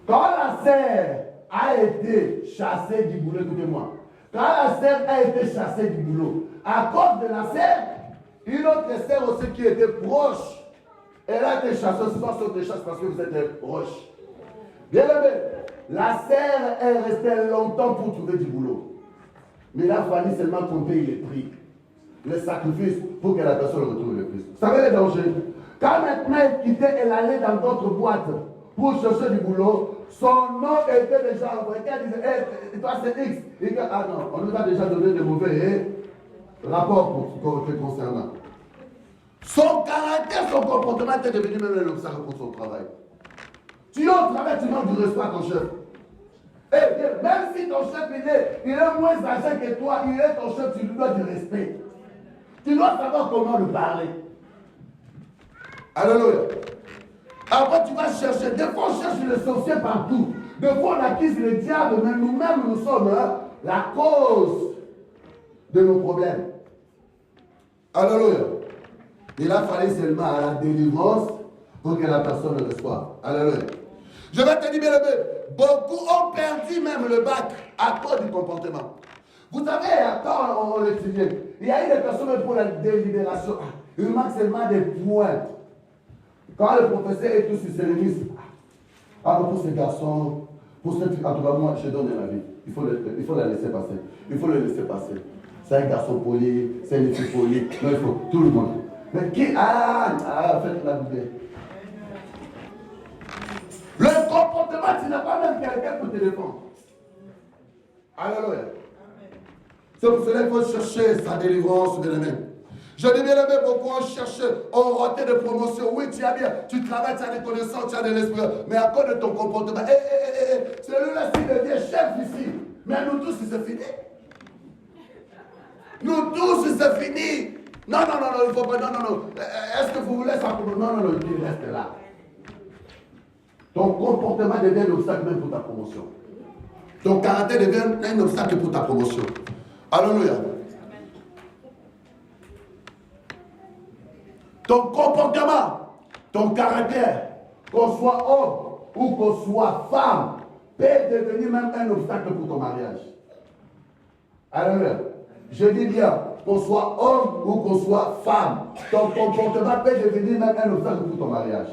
Quand la sœur a été chassée du boulot, écoutez-moi, quand la sœur a été chassée du boulot, à cause de la sœur, une autre sœur aussi qui était proche, elle a été chassée, ce soir saute de chasse parce que vous êtes proche. Bien aimé, la sœur est restée longtemps pour trouver du boulot. Mais il a fallu seulement qu'on paye les prix, les sacrifices pour que la personne retrouve le plus. Vous savez les dangers? Quand maintenant elle quittait, elle allait dans d'autres boîtes pour chercher du boulot, son nom était déjà envoyé. Elle disait, hey, toi c'est X. Et que, ah non, on nous a déjà donné de mauvais rapports pour te concernant. Son caractère, son comportement était devenu même un obstacle pour son travail. Tu es au travail, tu manques du respect à ton chef. Et même si ton chef il est moins âgé que toi, il est ton chef, tu lui dois du respect. Tu dois savoir comment le parler. Alléluia. Après, tu vas chercher. Des fois, on cherche les sorciers partout. Des fois, on accuse le diable, mais nous-mêmes, nous sommes la cause de nos problèmes. Alléluia. Il a fallu seulement à la délivrance pour que la personne le reçoive. Alléluia. Je vais te dire, bien aimé, beaucoup ont perdu même le bac à cause du comportement. Vous savez, quand on l'étudiait, il y a eu des personnes pour la délibération. Il manque seulement des points. Quand le professeur est tous sur ses limites, alors pour ces garçons, pour cette fille, en tout cas, moi, je donne la vie. Il faut la laisser passer. Il faut le laisser passer. C'est un garçon poli, c'est une fille polie. Non, il faut tout le monde. Mais qui faites la bouteille. Le comportement, tu n'as pas même quelqu'un pour te défendre. Alléluia. C'est pour cela qu'il faut chercher sa délivrance de l'ennemi. Je dis bien aimé, beaucoup ont cherché, ont raté de promotion. Oui, tu as bien, tu travailles, tu as des connaissances, tu as de l'esprit. Mais à cause de ton comportement, celui-là, s'il devient chef ici. Mais nous tous, c'est fini. Nous tous, c'est fini. Non, il ne faut pas, non. Est-ce que vous voulez ça? Non, il reste là. Ton comportement devient un obstacle même pour ta promotion. Ton caractère devient un obstacle pour ta promotion. Alléluia. Ton comportement, ton caractère, qu'on soit homme ou qu'on soit femme, peut devenir même un obstacle pour ton mariage. Alléluia. Je dis bien, qu'on soit homme ou qu'on soit femme, ton comportement peut devenir même un obstacle pour ton mariage.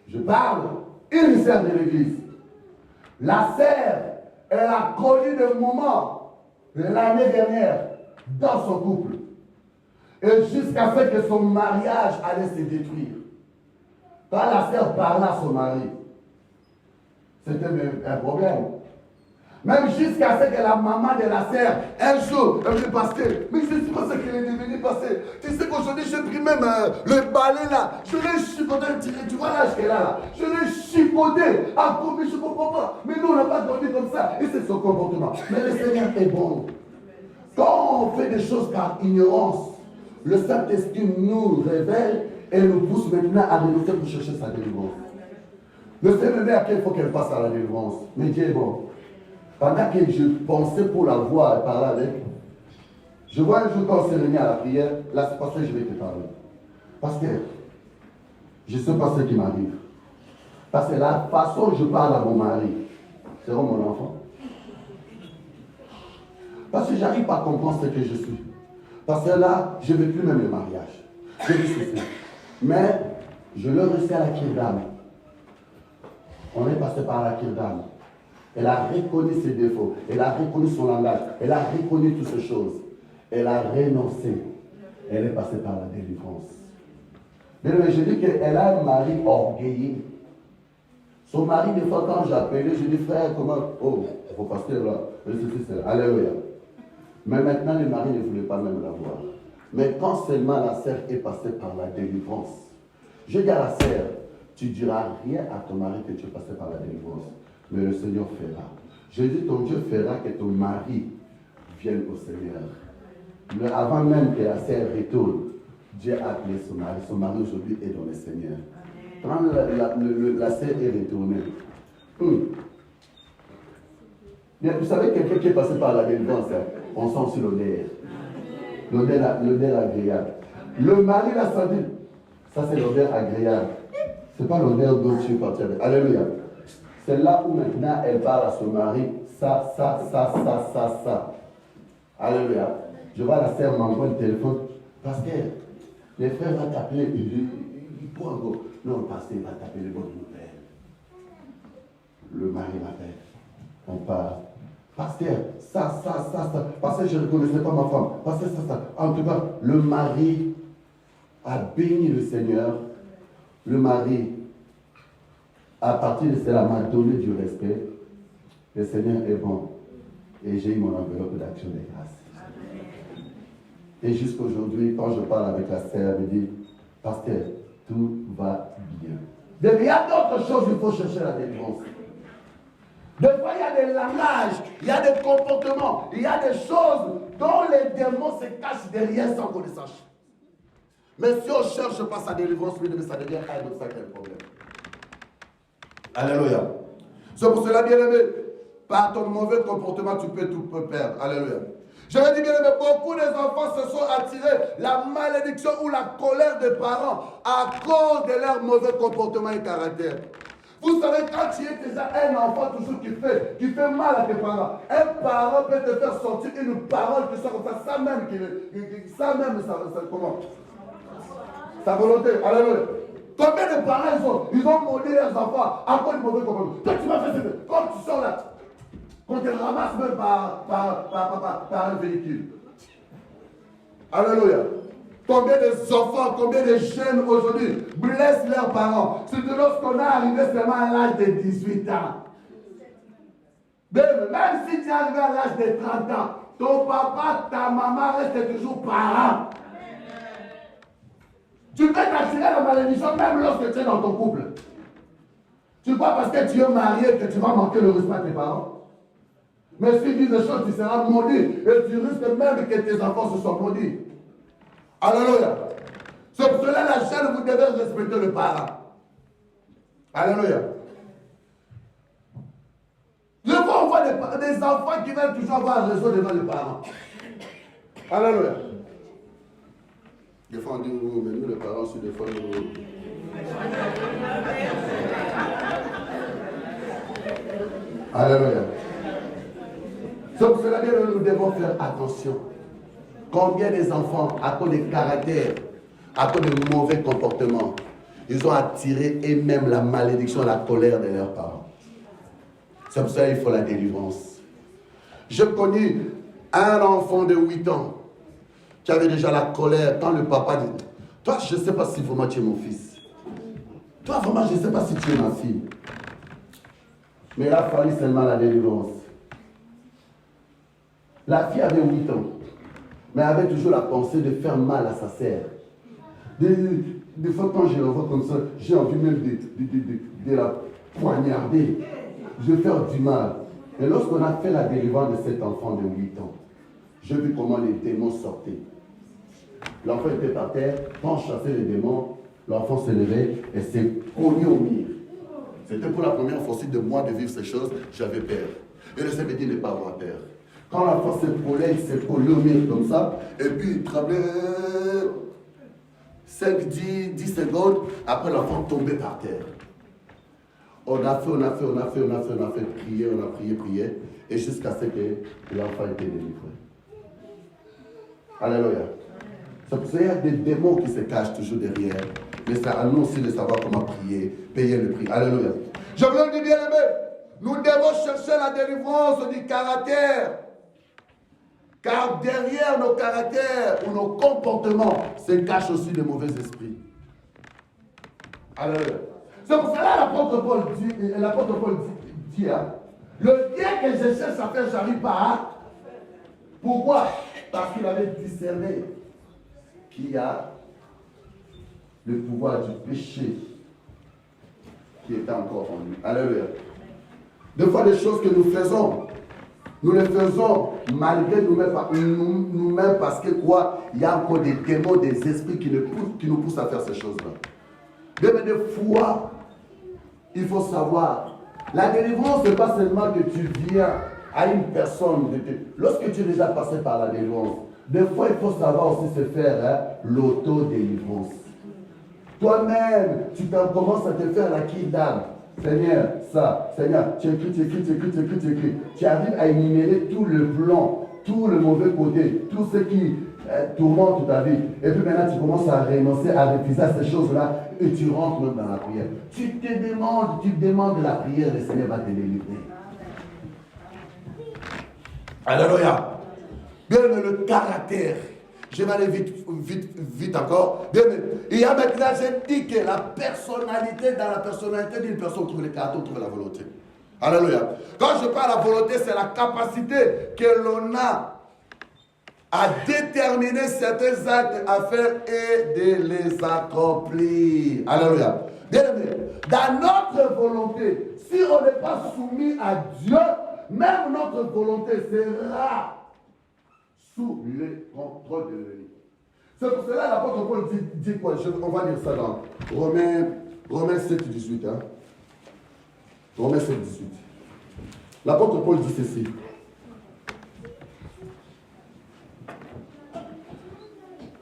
Je parle, une sœur de l'église. La sœur, elle a connu des moments l'année dernière dans son couple. Et jusqu'à ce que son mariage allait se détruire. Quand la sœur parlait à son mari, c'était un problème. Même jusqu'à ce que la maman de la sœur, un jour, elle me dit, pasteur, mais je ne sais pas ce qu'elle est devenue, pasteur. Tu sais qu'aujourd'hui, j'ai pris même le balai là, je l'ai chipoté, tu vois l'âge qu'elle a là, je l'ai chipoté, mais je ne comprends pas. Mais nous, on n'a pas grandi comme ça. Et c'est son comportement. Mais le Seigneur est bon. Quand on fait des choses par ignorance, le Saint-Esprit nous révèle et nous pousse maintenant à renoncer pour chercher sa délivrance. Le Seigneur, à quel faut qu'elle passe à la délivrance. Mais Dieu est bon. Pendant que je pensais pour la voir et parler avec, je vois un jour quand on s'est réunis à la prière, là c'est parce que je vais te parler. Parce que je ne sais pas ce qui m'arrive. Parce que la façon dont je parle à mon mari, c'est mon enfant. Parce que j'arrive pas à comprendre ce que je suis. Parce que là, je ne veux plus même le mariage. Je veux ceci. Mais je l'ai reçu à la Kirdam. On est passé par la Kirdam. Elle a reconnu ses défauts, elle a reconnu son langage, elle a reconnu toutes ces choses. Elle a renoncé. Elle est passée par la délivrance. Mais je dis qu'elle a un mari orgueilleux. Son mari, des fois, quand j'appelais, je dis, frère, comment? Oh, il faut passer là. Alléluia. Mais maintenant, le mari ne voulait pas même la voir. Mais quand seulement la sœur est passée par la délivrance, Je dis à la sœur, tu ne diras rien à ton mari que tu es passé par la délivrance, mais le Seigneur fera. Je dis, ton Dieu fera que ton mari vienne au Seigneur. Mais avant même que la sœur retourne, Dieu a appelé son mari. Son mari aujourd'hui est dans le Seigneur. Quand la sœur est retournée, bien, vous savez, quelqu'un qui est passé par la délivrance, on sent aussi l'odeur. L'odeur agréable. Le mari l'a senti. Ça, c'est l'odeur agréable. Ce n'est pas l'odeur dont tu es parti avec. Alléluia. C'est là où maintenant elle parle à son mari. Ça. Alléluia. Je vois la sœur m'envoie le téléphone. Pasteur, les frères vont t'appeler. Il faut encore. Non, le pasteur va t'appeler les bonnes nouvelles. Le mari m'appelle. On parle. Pasteur, ça. Pasteur, je ne reconnaissais pas ma femme. Pasteur, ça. En tout cas, le mari a béni le Seigneur. Le mari, à partir de cela, m'a donné du respect. Le Seigneur est bon. Et j'ai eu mon enveloppe d'action de grâce. Et jusqu'aujourd'hui, quand je parle avec la sœur, elle me dit, pasteur, tout va bien. Mais il y a d'autres choses, il faut chercher la délivrance. Des fois, il y a des langages, il y a des comportements, il y a des choses dont les démons se cachent derrière sans qu'on le sache. Mais si on ne cherche pas sa délivrance, ça devient un autre sacré problème. Alléluia. C'est pour cela, bien-aimé, par ton mauvais comportement, tu peux tout perdre. Alléluia. Je veux dire, bien aimé, beaucoup des enfants se sont attirés la malédiction ou la colère des parents à cause de leur mauvais comportement et caractère. Vous savez, quand tu es déjà un enfant toujours qui fait mal à tes parents, un parent peut te faire sortir une parole qui sort comme ça même, comment? Sa volonté. Alléluia. Combien de parents ils ont maudit leurs enfants à cause du mauvais comportement? Toi, tu m'as fait ça. Quand tu sors là, qu'on te ramasse même par un véhicule. Alléluia. Combien d'enfants, combien de jeunes aujourd'hui blessent leurs parents. C'est de lorsqu'on est arrivé seulement à l'âge de 18 ans. Même si tu es arrivé à l'âge de 30 ans, ton papa, ta maman restent toujours parents. Tu peux t'attirer la malédiction même lorsque tu es dans ton couple. Tu crois parce que tu es marié que tu vas manquer le respect à tes parents? Mais si tu dis des choses, tu seras maudit. Et tu risques même que tes enfants se soient maudits. Alléluia. C'est pour cela la chaîne, vous devez respecter le parent. Alléluia. Des fois, on voit des enfants qui veulent toujours avoir raison devant les parents. Alléluia. Des fois, on dit, mais nous, les parents, c'est des fois, nous... Alléluia. C'est pour cela que nous devons faire attention. Combien des enfants, à cause des caractères, à cause de mauvais comportements, ils ont attiré et même la malédiction, la colère de leurs parents. C'est pour ça qu'il faut la délivrance. J'ai connu un enfant de 8 ans qui avait déjà la colère quand le papa dit, toi, je ne sais pas si vraiment tu es mon fils. Toi, vraiment, je ne sais pas si tu es ma fille. Mais il a fallu seulement la délivrance. La fille avait 8 ans, mais elle avait toujours la pensée de faire mal à sa sœur. Des fois, quand je la vois comme ça, j'ai envie même de la poignarder. Je vais faire du mal. Et lorsqu'on a fait la délivrance de cet enfant de 8 ans, j'ai vu comment les démons sortaient. L'enfant était par terre, quand je chassais les démons, l'enfant s'est levé et s'est cogné au mur. C'était pour la première fois aussi de moi de vivre ces choses, j'avais peur. Et le Seigneur me dit de ne pas avoir peur. Quand l'enfant s'est collé, il s'est collé au mur comme ça, et puis il tremblait 5, 10 secondes, après l'enfant tombait par terre. On a fait, prier, et jusqu'à ce que l'enfant ait été délivré. Alléluia. C'est pour ça qu'il y a des démons qui se cachent toujours derrière. Mais c'est à nous aussi de savoir comment prier, payer le prix. Alléluia. Je vous le dis bien aimé, nous devons chercher la délivrance du caractère. Car derrière nos caractères ou nos comportements se cachent aussi de mauvais esprits. Alléluia. C'est pour cela l'apôtre Paul dit, le bien que je cherche à faire, j'arrive pas à. Pourquoi? Parce qu'il avait discerné qu'il y a le pouvoir du péché qui était encore en lui. Alléluia. Des fois, des choses que nous faisons, nous les faisons malgré nous-mêmes parce que quoi? Il y a encore des démons, des esprits qui nous poussent à faire ces choses-là. Mais des fois, il faut savoir, la délivrance, ce n'est pas seulement que tu viens à une personne. Lorsque tu es déjà passé par la délivrance, des fois, il faut savoir aussi se faire l'auto-délivrance. Toi-même, tu commences à te faire la quille d'âme. Seigneur, ça, Seigneur, tu écris. Tu arrives à énumérer tout le plan, tout le mauvais côté, tout ce qui tourmente ta vie. Et puis maintenant, tu commences à renoncer, à refuser ces choses-là et tu rentres même dans la prière. Tu demandes la prière, le Seigneur va te délivrer. Alléluia. Bien, le caractère. Je vais aller vite encore. Bien, il y a maintenant, j'ai dit que la personnalité, dans la personnalité d'une personne, on trouve le caractère, on trouve la volonté. Alléluia. Quand je parle de la volonté, c'est la capacité que l'on a à déterminer certains actes à faire et de les accomplir. Alléluia. Bien aimé, dans notre volonté, si on n'est pas soumis à Dieu, même notre volonté sera sous le contrôle de l'ennemi. C'est pour cela que l'apôtre Paul dit quoi? On va lire ça dans Romains 7, 18. Hein? Romains 7, 18. L'apôtre Paul dit ceci.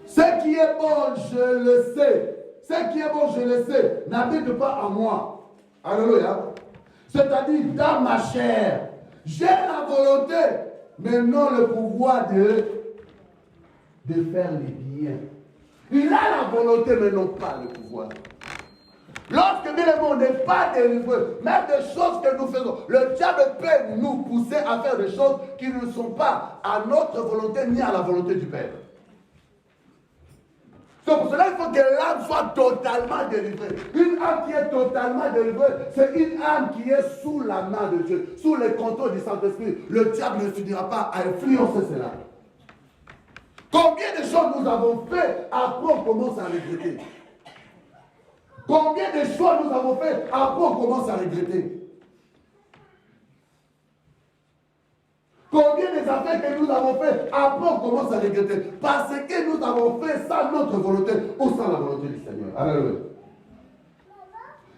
Ce qui est bon, je le sais. Ce qui est bon, je le sais, n'habite pas en moi. Alléluia. C'est-à-dire dans ma chair. J'ai la volonté, mais non le pouvoir de faire les biens. Il a la volonté, mais non pas le pouvoir. Lorsque bien le monde n'est pas délivré, même des choses que nous faisons, le diable peut nous pousser à faire des choses qui ne sont pas à notre volonté ni à la volonté du Père. C'est pour cela qu'il faut que l'âme soit totalement délivrée. Une âme qui est totalement délivrée, c'est une âme qui est sous la main de Dieu, sous le contrôle du Saint-Esprit. Le diable ne finira pas à influencer cela. Combien de choses nous avons fait, après on commence à regretter. Combien de choix nous avons fait, après on commence à regretter. Combien des affaires que nous avons fait, après on commence à regretter. Parce que nous avons fait sans notre volonté ou sans la volonté du Seigneur. Alléluia.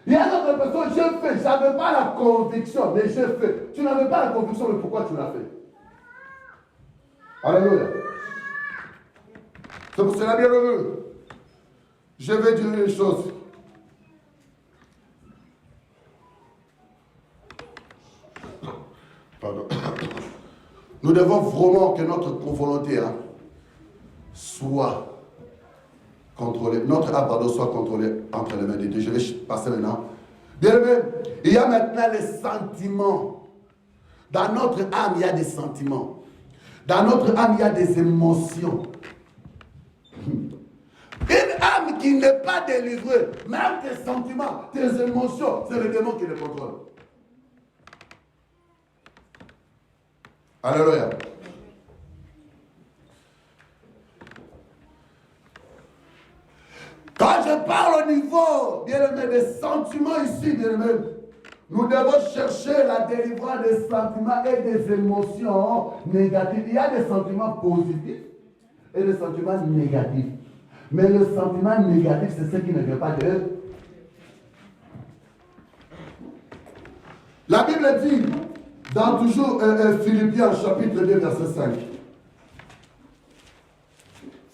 Il y a d'autres personnes, j'ai fait, je n'avais pas la conviction, mais j'ai fait. Tu n'avais pas la conviction, mais pourquoi tu l'as fait? Alléluia. C'est pour cela, bien heureux. Je vais dire une chose. Pardon. Nous devons vraiment que notre volonté soit contrôlée, notre âme soit contrôlée entre les mains de Dieu. Je vais passer maintenant. Bien aimé, il y a maintenant les sentiments. Dans notre âme, il y a des sentiments. Dans notre âme, il y a des émotions. Une âme qui n'est pas délivrée, même tes sentiments, tes émotions, c'est le démon qui les contrôle. Alléluia. Quand je parle au niveau, bien aimé, des sentiments ici, bien aimé, nous devons chercher la délivrance des sentiments et des émotions négatives. Il y a des sentiments positifs et des sentiments négatifs. Mais le sentiment négatif, c'est ce qui ne vient pas de eux. La Bible dit, dans toujours Philippiens chapitre 2, verset 5.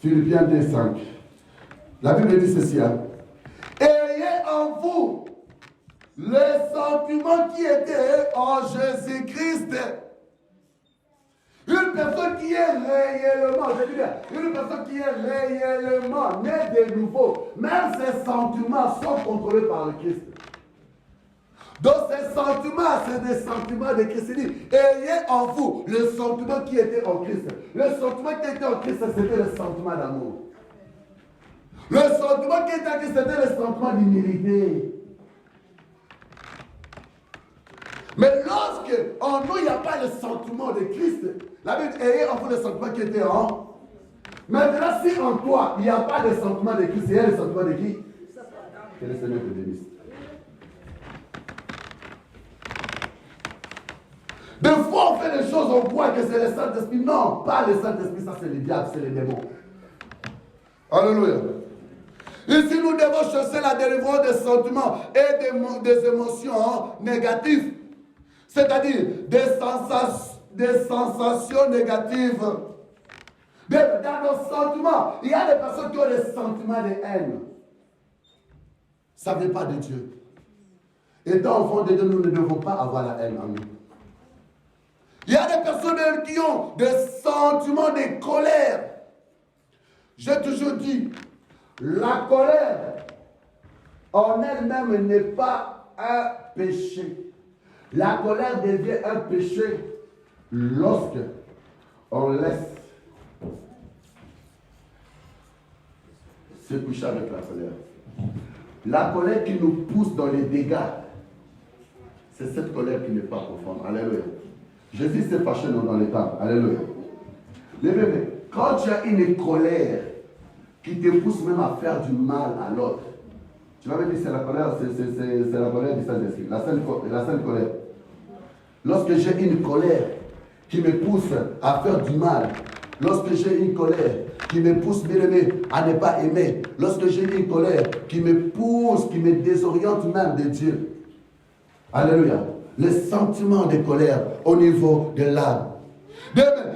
Philippiens 2, 5. La Bible dit ceci. Hein? Ayez en vous le sentiment qui était en Jésus-Christ. Une personne qui est réellement, je veux dire, une personne qui est réellement née de nouveau, même ses sentiments sont contrôlés par le Christ. Donc ces sentiments, c'est des sentiments de Christ. Il dit, ayez en vous le sentiment qui était en Christ. Le sentiment qui était en Christ, c'était le sentiment d'amour. Le sentiment qui était en Christ, c'était le sentiment d'humilité. Mais lorsque en nous, il n'y a pas le sentiment de Christ, la Bible dit, ayez en vous le sentiment qui était en. Maintenant, si en toi, il n'y a pas de sentiment de Christ, il y a le sentiment de qui? Que le Seigneur te bénisse. Des fois, on fait des choses, on croit que c'est le Saint-Esprit. Non, pas le Saint-Esprit, ça c'est le diable, c'est les démons. Alléluia. Ici, nous devons chercher la délivrance des sentiments et des émotions négatives. C'est-à-dire des sensations négatives. Dans nos sentiments, il y a des personnes qui ont des sentiments de haine. Ça ne vient pas de Dieu. Étant enfant de Dieu, nous ne devons pas avoir la haine en nous. Il y a des personnes qui ont des sentiments de colère. J'ai toujours dit, la colère en elle-même n'est pas un péché. La colère devient un péché lorsque on laisse se coucher avec la colère. La colère qui nous pousse dans les dégâts, c'est cette colère qui n'est pas profonde. Alléluia. Jésus s'est fâché dans les temps. Alléluia. Les bébés, quand tu as une colère qui te pousse même à faire du mal à l'autre, tu m'avais dit c'est la colère, c'est la colère du Saint-Esprit, la sainte colère. Lorsque j'ai une colère qui me pousse à faire du mal, lorsque j'ai une colère qui me pousse, bien aimé, à ne pas aimer, lorsque j'ai une colère qui me pousse, qui me désoriente même de Dieu. Alléluia. Les sentiments de colère au niveau de l'âme.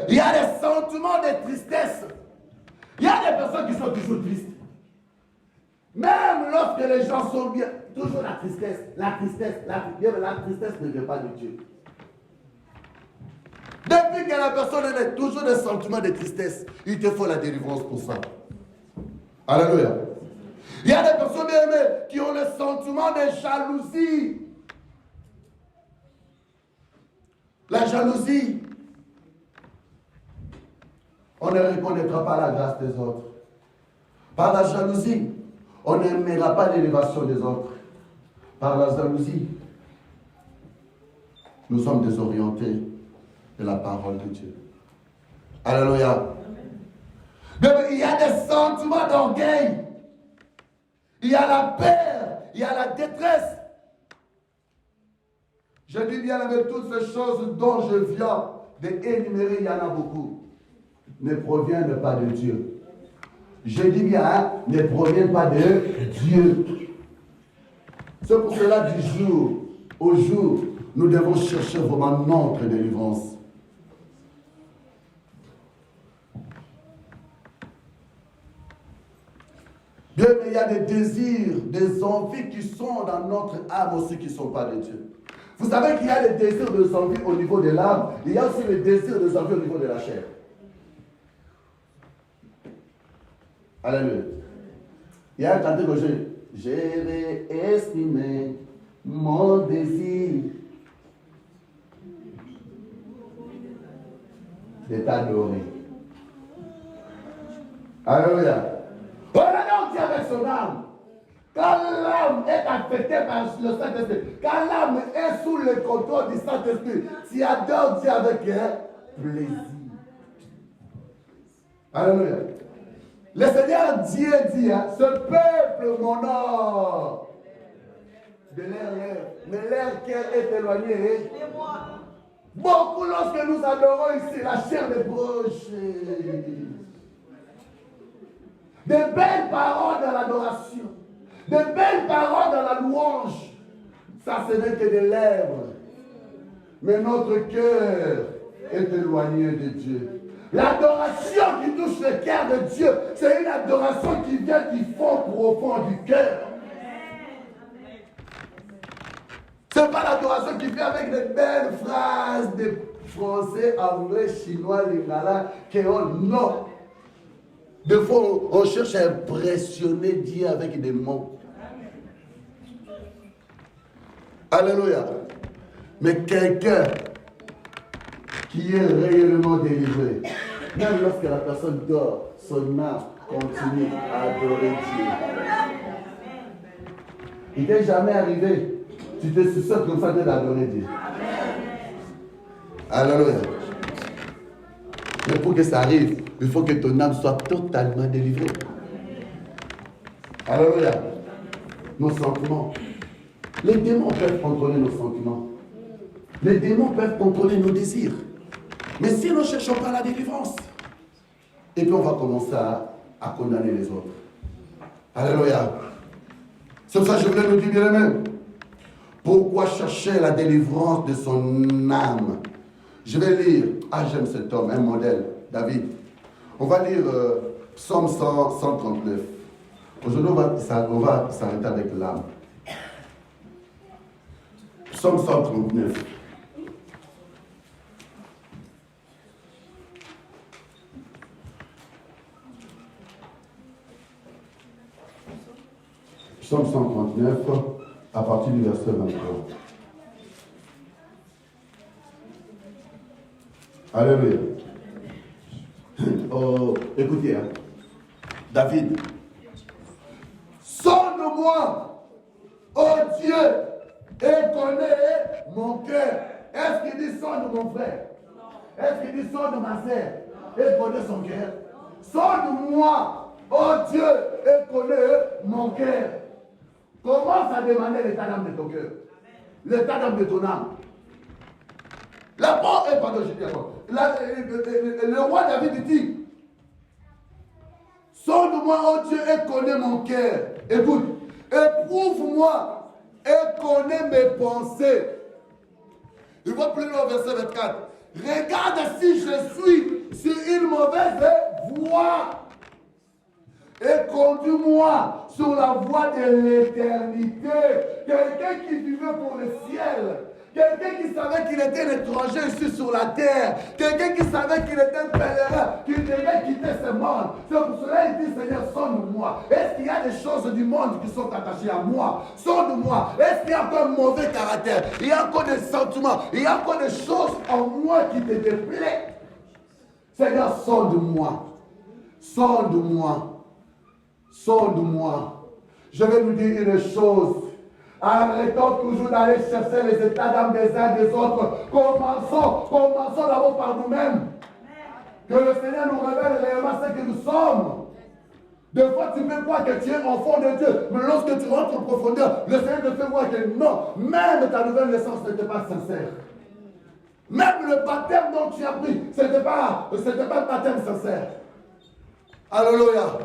Il y a des sentiments de tristesse. Il y a des personnes qui sont toujours tristes. Même lorsque les gens sont bien, toujours la tristesse ne vient pas de Dieu. Depuis que la personne est toujours des sentiments de tristesse, il te faut la délivrance pour ça. Alléluia. Il y a des personnes bien aimées qui ont le sentiment de jalousie. La jalousie, on ne reconnaîtra pas la grâce des autres. Par la jalousie, on n'aimera pas l'élévation des autres. Par la jalousie, nous sommes désorientés de la parole de Dieu. Alléluia. Il y a des sentiments d'orgueil. Il y a la peur. Il y a la détresse. Je dis bien avec toutes ces choses dont je viens d'énumérer, il y en a beaucoup, ne proviennent pas de Dieu. Je dis bien, ne proviennent pas de Dieu. C'est pour cela du jour au jour, nous devons chercher vraiment notre délivrance. Bien, mais il y a des désirs, des envies qui sont dans notre âme aussi qui ne sont pas de Dieu. Vous savez qu'il y a les désirs des envies au niveau de l'âme, il y a aussi les désirs des envies au niveau de la chair. Alléluia. Il y a un cantique que je vais exprimer mon désir de t'adorer. Alléluia. Regardons Dieu avec son âme. Quand l'âme est affectée par le Saint-Esprit, quand l'âme est sous le contrôle du Saint-Esprit, tu adores Dieu avec plaisir. Alléluia. Le Seigneur Dieu dit, ce peuple m'honore de leur, mais leur cœur est éloigné. Beaucoup lorsque nous adorons ici la chair de brochet. De belles paroles dans l'adoration. De belles paroles dans la louange. Ça, ce n'est que des lèvres. Mais notre cœur est éloigné de Dieu. L'adoration qui touche le cœur de Dieu, c'est une adoration qui vient du fond profond du cœur. Ce n'est pas l'adoration qui vient avec des belles phrases de français, anglais, chinois, lingala, créole. Non. Des fois, on cherche à impressionner Dieu avec des mots. Alléluia. Mais quelqu'un qui est réellement délivré, même lorsque la personne dort, son âme continue à adorer Dieu. Il t'est jamais arrivé, tu te succèdes comme ça d'adorer Dieu. Alléluia. Mais pour que ça arrive, il faut que ton âme soit totalement délivrée. Alléluia. nos sentiments. Les démons peuvent contrôler nos sentiments. Les démons peuvent contrôler nos désirs. Mais si nous ne cherchons pas la délivrance, et puis on va commencer à condamner les autres. Alléluia. C'est pour ça que je voulais nous dire, bien aimé, pourquoi chercher la délivrance de son âme? Je vais lire, j'aime cet homme, un modèle, David. On va lire Psaume 139. Aujourd'hui, on va s'arrêter avec l'âme. Psaume 139. Psaume 139, à partir du verset 23. Alléluia. Oh, écoutez, hein. David. Sonne-moi, oh Dieu, et connais mon cœur. Est-ce qu'il dit sonne mon frère? Est-ce qu'il dit sonne ma sœur, et connais son cœur? Sonne-moi, oh Dieu, et connais mon cœur. Commence à demander l'état d'âme de ton cœur. L'état d'âme de ton âme. Le roi David dit, sonde-moi, oh Dieu, et connais mon cœur. Écoute, éprouve-moi et connais mes pensées. Il va plus loin au verset 24. Regarde si je suis sur une mauvaise voie. Et conduis-moi sur la voie de l'éternité. Quelqu'un qui vivait pour le ciel. Quelqu'un qui savait qu'il était un étranger ici sur la terre. Quelqu'un qui savait qu'il était un pèlerin, qu'il devait quitter ce monde. C'est pour cela qu'il dit, Seigneur, sonde-moi. Est-ce qu'il y a des choses du monde qui sont attachées à moi? Sonde-moi. Est-ce qu'il y a encore un mauvais caractère? Il y a encore des sentiments. Il y a encore des choses en moi qui te déplaisent. Seigneur, sonde-moi. Sonde-moi. Sonde-moi. Je vais vous dire une chose. Arrêtons toujours d'aller chercher les états d'âme des uns des autres. Commençons d'abord par nous-mêmes. Que le Seigneur nous révèle réellement ce que nous sommes. Des fois, tu peux croire que tu es enfant de Dieu, mais lorsque tu rentres en profondeur, le Seigneur te fait voir que non, même ta nouvelle naissance n'était pas sincère. Même le baptême dont tu as pris, ce n'était pas un baptême sincère. Alléluia.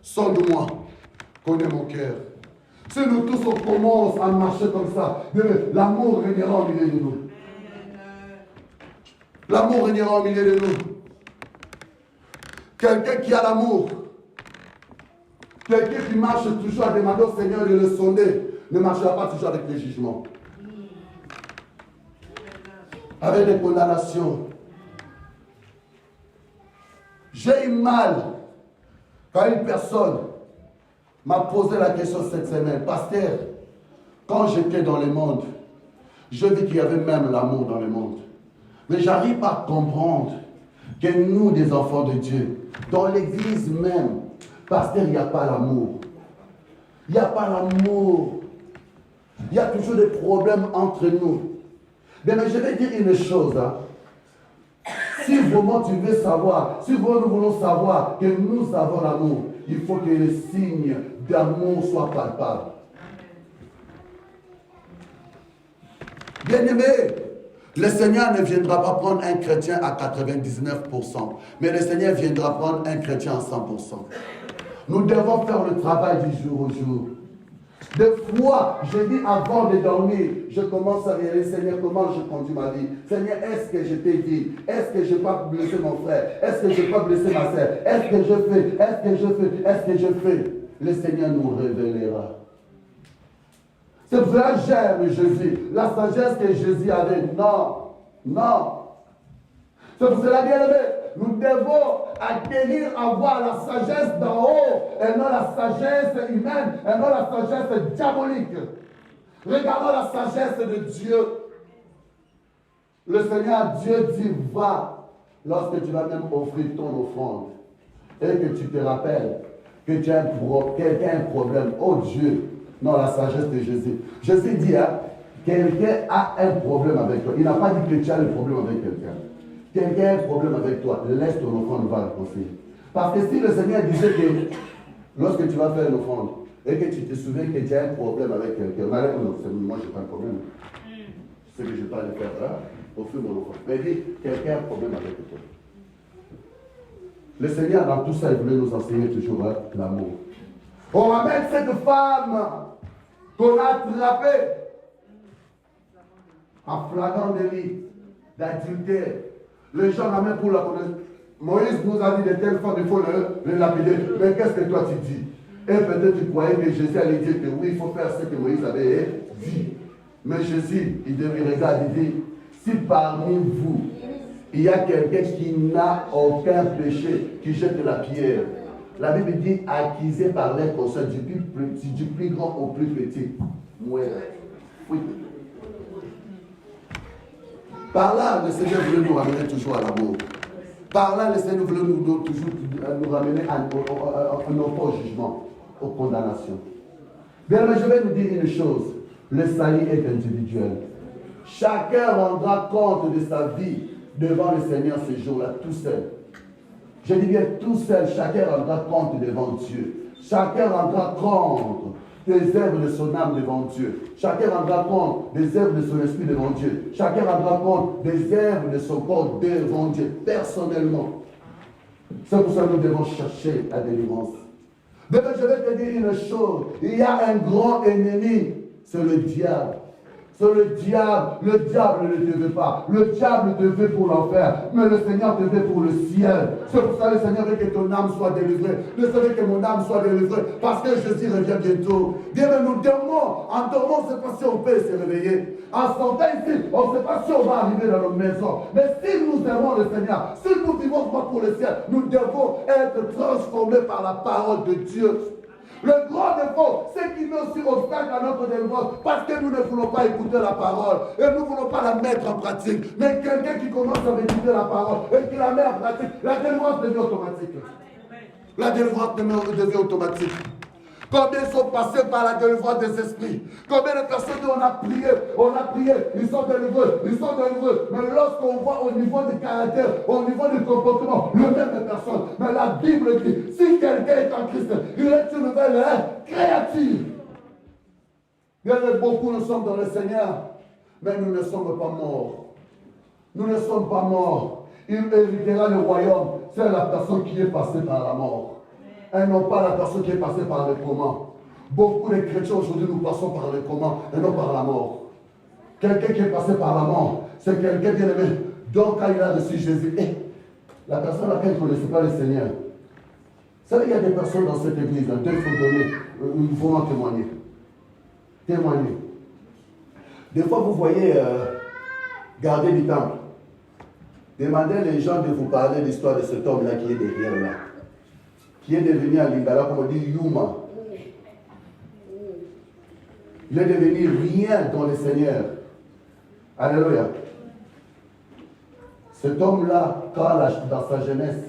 Sonde-moi, connais mon cœur. Si nous tous on commence à marcher comme ça, l'amour régnera au milieu de nous. L'amour régnera au milieu de nous. Quelqu'un qui a l'amour, quelqu'un qui marche toujours à demander au Seigneur de le sonder, ne marchera pas toujours avec les jugements. Avec des condamnations. J'ai eu mal quand une personne m'a posé la question cette semaine. Pasteur, quand j'étais dans le monde, je vis qu'il y avait même l'amour dans le monde. Mais j'arrive pas à comprendre que nous, des enfants de Dieu, dans l'église même, pasteur, il n'y a pas l'amour. Il n'y a pas l'amour. Il y a toujours des problèmes entre nous. Mais je vais dire une chose. Hein. Si vraiment tu veux savoir, si vraiment nous voulons savoir que nous avons l'amour, il faut que les signes d'amour soient palpables. Bien-aimé, le Seigneur ne viendra pas prendre un chrétien à 99%, mais le Seigneur viendra prendre un chrétien à 100%. Nous devons faire le travail du jour au jour. Des fois, je dis avant de dormir, je commence à réaliser, Seigneur, comment je conduis ma vie. Seigneur, est-ce que je t'ai dit? Est-ce que je n'ai pas blessé mon frère? Est-ce que je n'ai pas blessé ma soeur? Est-ce que je fais? Est-ce que je fais? Est-ce que je fais? Le Seigneur nous révélera. C'est pour cela que j'aime Jésus. La sagesse que Jésus avait, non, non. C'est pour cela, bien aimé, nous devons acquérir, avoir la sagesse d'en haut, et non la sagesse humaine, et non la sagesse diabolique. Regardons la sagesse de Dieu. Le Seigneur Dieu dit, va, lorsque tu vas même offrir ton offrande, et que tu te rappelles que tu as un problème. Oh Dieu, non, la sagesse de Jésus. Jésus dit, hein, quelqu'un a un problème avec toi. Il n'a pas dit que tu as un problème avec quelqu'un. Quelqu'un a un problème avec toi, laisse ton offrande, va le conseiller. Parce que si le Seigneur disait que lorsque tu vas faire l'offrande, et que tu te souviens que tu as un problème avec quelqu'un. Non, moi, je n'ai pas de problème. Ce que je parle de faire là, au fur et à mesure. Mais dis, quelqu'un a un problème avec toi. Le Seigneur, dans tout ça, il voulait nous enseigner toujours l'amour. On ramène cette femme qu'on a attrapée en flagrant délit d'adultère. Les gens ramènent pour la connaître. Moïse nous a dit de telle forme, il faut le lapider. Mais qu'est-ce que toi tu dis? Et peut-être tu croyais que Jésus allait dire que oui, il faut faire ce que Moïse avait dit. Mais Jésus, il regarde et dit, si parmi vous, il y a quelqu'un qui n'a aucun péché, qui jette la pierre. La Bible dit, accusé par les consciences du plus grand au plus petit. Oui. Par là, le Seigneur voulait nous ramener toujours à l'amour. Par là, le Seigneur voulait toujours nous ramener non pas au jugement, aux condamnations. Bien, mais je vais nous dire une chose. Le salut est individuel. Chacun rendra compte de sa vie devant le Seigneur ce jour-là, tout seul. Je dis bien tout seul, chacun rendra compte devant Dieu. Chacun rendra compte des œuvres de son âme devant Dieu. Chacun rendra compte des œuvres de son esprit devant Dieu. Chacun rendra compte des œuvres de son corps devant Dieu, personnellement. C'est pour ça que nous devons chercher la délivrance. Mais je vais te dire une chose. Il y a un grand ennemi, c'est le diable. C'est le diable. Le diable ne te veut pas. Le diable te veut pour l'enfer. Mais le Seigneur te veut pour le ciel. C'est pour ça que le Seigneur veut que ton âme soit délivrée. Le Seigneur veut que mon âme soit délivrée. Parce que Jésus revient bientôt. Bien, mais nous dormons. En dormant, on ne sait pas si on peut se réveiller. En sortant ici, on ne sait pas si on va arriver dans nos maisons. Mais si nous aimons le Seigneur, si nous vivons pas pour le ciel, nous devons être transformés par la parole de Dieu. Le grand défaut, c'est qu'il met aussi obstacle à notre délivrance parce que nous ne voulons pas écouter la parole et nous ne voulons pas la mettre en pratique. Mais quelqu'un qui commence à écouter la parole et qui la met en pratique, la délivrance devient automatique. La délivrance devient automatique. Combien sont passés par la délivrance des esprits? Combien de personnes on a prié, ils sont délivrés. Mais lorsqu'on voit au niveau du caractère, au niveau du comportement, le même personne. Mais la Bible dit, si quelqu'un est en Christ, il est une nouvelle créature. Bien, beaucoup nous sommes dans le Seigneur, mais nous ne sommes pas morts. Nous ne sommes pas morts. Il héritera le royaume. C'est la personne qui est passée par la mort. Et non pas la personne qui est passée par le coma. Beaucoup de chrétiens aujourd'hui nous passons par le coma et non par la mort. Quelqu'un qui est passé par la mort, c'est quelqu'un bien aimé. Donc quand il a reçu Jésus, la personne laquelle ne connaissait pas le Seigneur. Vous savez, il y a des personnes dans cette église, il faut en témoigner. Témoigner. Des fois, vous voyez garder du temple. Demandez les gens de vous parler de l'histoire de cet homme-là qui est derrière là. Qui est devenu à Lingala, comme on dit, Yuma. Il est devenu rien dans le Seigneur. Alléluia. Cet homme-là, dans sa jeunesse,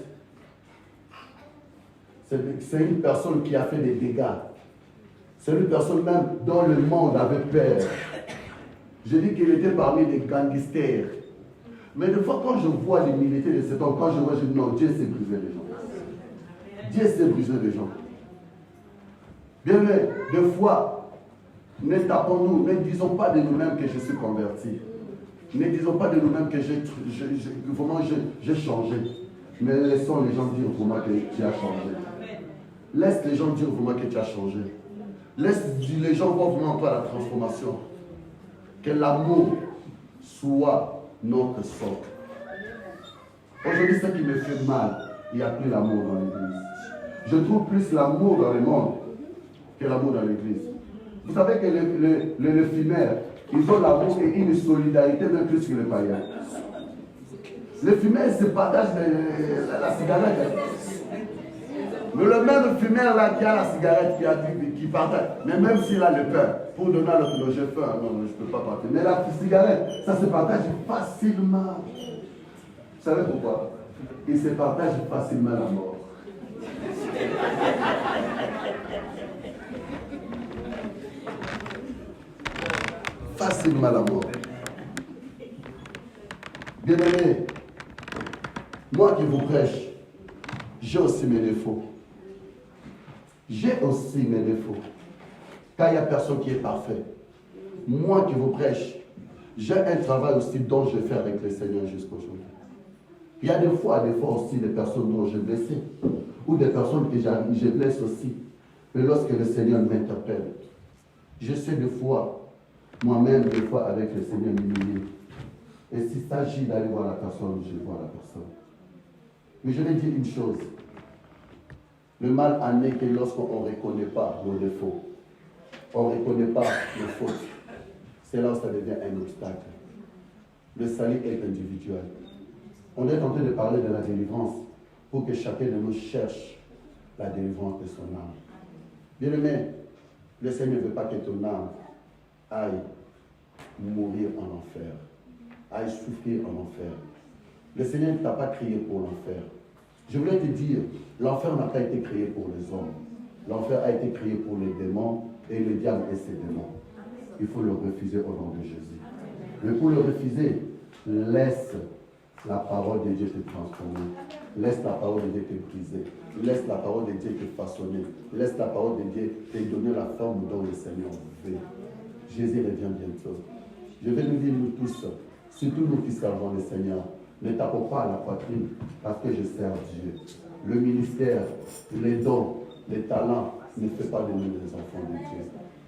c'est une personne qui a fait des dégâts. C'est une personne même dont le monde avait peur. Je dis qu'il était parmi les gangsters. Mais des fois, quand je vois l'humilité de cet homme, quand je vois, je dis non, Dieu s'est brisé les gens. Dieu s'est brisé les gens. Bien, mais des fois, ne tapons-nous, ne disons pas de nous-mêmes que je suis converti. Ne disons pas de nous-mêmes que j'ai changé. Mais laissons les gens dire vraiment que tu as changé. Laisse les gens dire vraiment que tu as changé. Laisse les gens voir vraiment toi la transformation. Que l'amour soit notre socle. Aujourd'hui, ce qui me fait mal, il n'y a plus l'amour dans l'église. Je trouve plus l'amour dans le monde que l'amour dans l'église. Vous savez que les fumeurs, ils ont l'amour et une solidarité même plus que les païens. Les fumeurs se partagent la cigarette. Mais le même fumeur là qui a la cigarette, qui partage, mais même s'il a le pain, pour donner à l'autre, j'ai faim, non, je ne peux pas partager. Mais la cigarette, ça se partage facilement. Vous savez pourquoi? Il se partage facilement la mort. Facilement la mort. Bien-aimés, moi qui vous prêche, j'ai aussi mes défauts. J'ai aussi mes défauts. car il n'y a personne qui est parfait. Moi qui vous prêche, j'ai un travail aussi dont je fais avec le Seigneur jusqu'aujourd'hui. Il y a des fois aussi des personnes dont j'ai blessé, ou des personnes que je blesse aussi. Mais lorsque le Seigneur m'interpelle, je sais des fois, moi-même, des fois avec le Seigneur m'humilier. Et s'il s'agit d'aller voir la personne, je vois la personne. Mais je vais dire une chose. Le mal en est que lorsqu'on ne reconnaît pas nos défauts, on ne reconnaît pas nos fautes, c'est là où ça devient un obstacle. Le salut est individuel. On est en train de parler de la délivrance pour que chacun de nous cherche la délivrance de son âme. Bien-aimé, le Seigneur ne veut pas que ton âme aille mourir en enfer, aille souffrir en enfer. Le Seigneur ne t'a pas créé pour l'enfer. Je voulais te dire, l'enfer n'a pas été créé pour les hommes. L'enfer a été créé pour les démons et le diable et ses démons. Il faut le refuser au nom de Jésus. Mais pour le refuser, laisse la parole de Dieu te transformer. Laisse la parole de Dieu te briser. Laisse la parole de Dieu te façonner. Laisse la parole de Dieu te donner la forme dont le Seigneur veut. Jésus revient bientôt. Je vais nous dire, nous tous, surtout nous qui servons le Seigneur, ne tapons pas à la poitrine parce que je sers Dieu. Le ministère, les dons, les talents ne fait pas de nous les enfants de Dieu.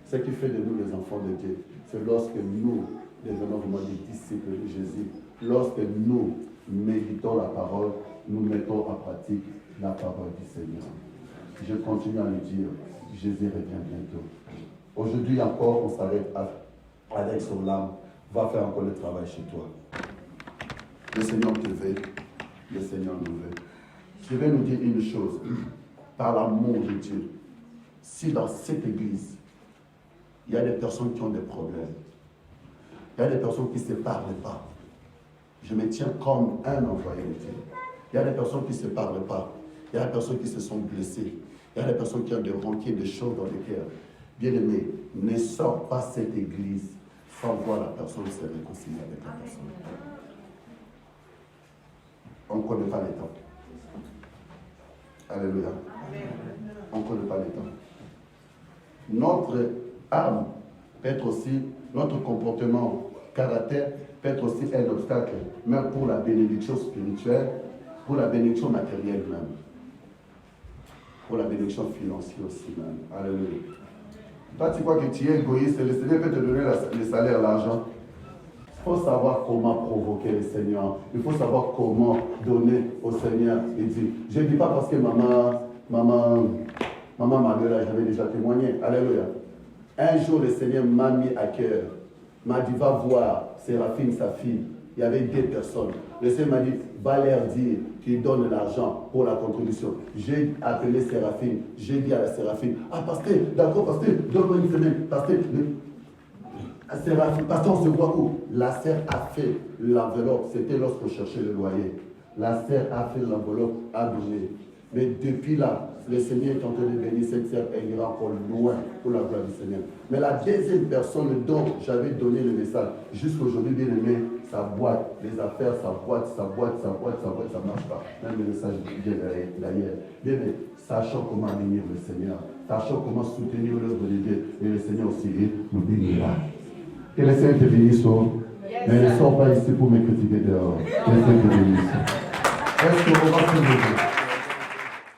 Ce qui fait de nous les enfants de Dieu, c'est lorsque nous devenons vraiment des disciples de Jésus. Lorsque nous méditons la parole, nous mettons en pratique la parole du Seigneur. Je continue à le dire, Jésus revient bientôt. Aujourd'hui encore, on s'arrête avec son âme. Va faire encore le travail chez toi. Le Seigneur te veut, le Seigneur nous veut. Je vais nous dire une chose, par l'amour de Dieu. Si dans cette église, il y a des personnes qui ont des problèmes, il y a des personnes qui ne se parlent pas, je me tiens comme un envoyé de Dieu. Il y a des personnes qui ne se parlent pas, il y a des personnes qui se sont blessées, il y a des personnes qui ont des rancunes, des choses dans les cœurs. Bien-aimé, ne sors pas cette église sans voir la personne se réconcilier avec la personne. On ne connaît pas les temps. Alléluia. On ne connaît pas les temps. Notre âme peut être aussi, notre comportement, caractère peut être aussi un obstacle, même pour la bénédiction spirituelle, pour la bénédiction matérielle même, pour la bénédiction financière aussi même. Alléluia. Toi, tu crois que tu es égoïste, le Seigneur peut te donner le salaire, l'argent. Il faut savoir comment provoquer le Seigneur. Il faut savoir comment donner au Seigneur et dire. Je ne dis pas parce que maman Manuela, j'avais déjà témoigné. Alléluia. Un jour, le Seigneur m'a mis à cœur. M'a dit, va voir Séraphine, sa fille. Il y avait 2 personnes. Le Seigneur m'a dit, va leur dire qu'ils donnent l'argent pour la contribution. J'ai appelé Séraphine. J'ai dit à la Séraphine, ah pasteur, d'accord pasteur, donne-moi une semaine. Pasteur, Séraphine, pasteur, on se voit où? La sœur a fait l'enveloppe. C'était lorsqu'on cherchait le loyer. La sœur a fait l'enveloppe, a donné. Mais depuis là, le Seigneur est en train de bénir cette sœur, elle ira encore loin pour la gloire du Seigneur. Mais la deuxième personne dont j'avais donné le message, jusqu'aujourd'hui, bien aimé, ça boite, les affaires, ça boite, ça ne marche pas. Même le message vient d'ailleurs. Bien aimé, sachant comment bénir le Seigneur, sachant comment soutenir l'œuvre de Dieu, et le Seigneur aussi nous bénira. Que le Seigneur te bénisse, mais ne sors pas ici pour me critiquer dehors. Que le Seigneur te bénisse. Est-ce qu'on va se lever?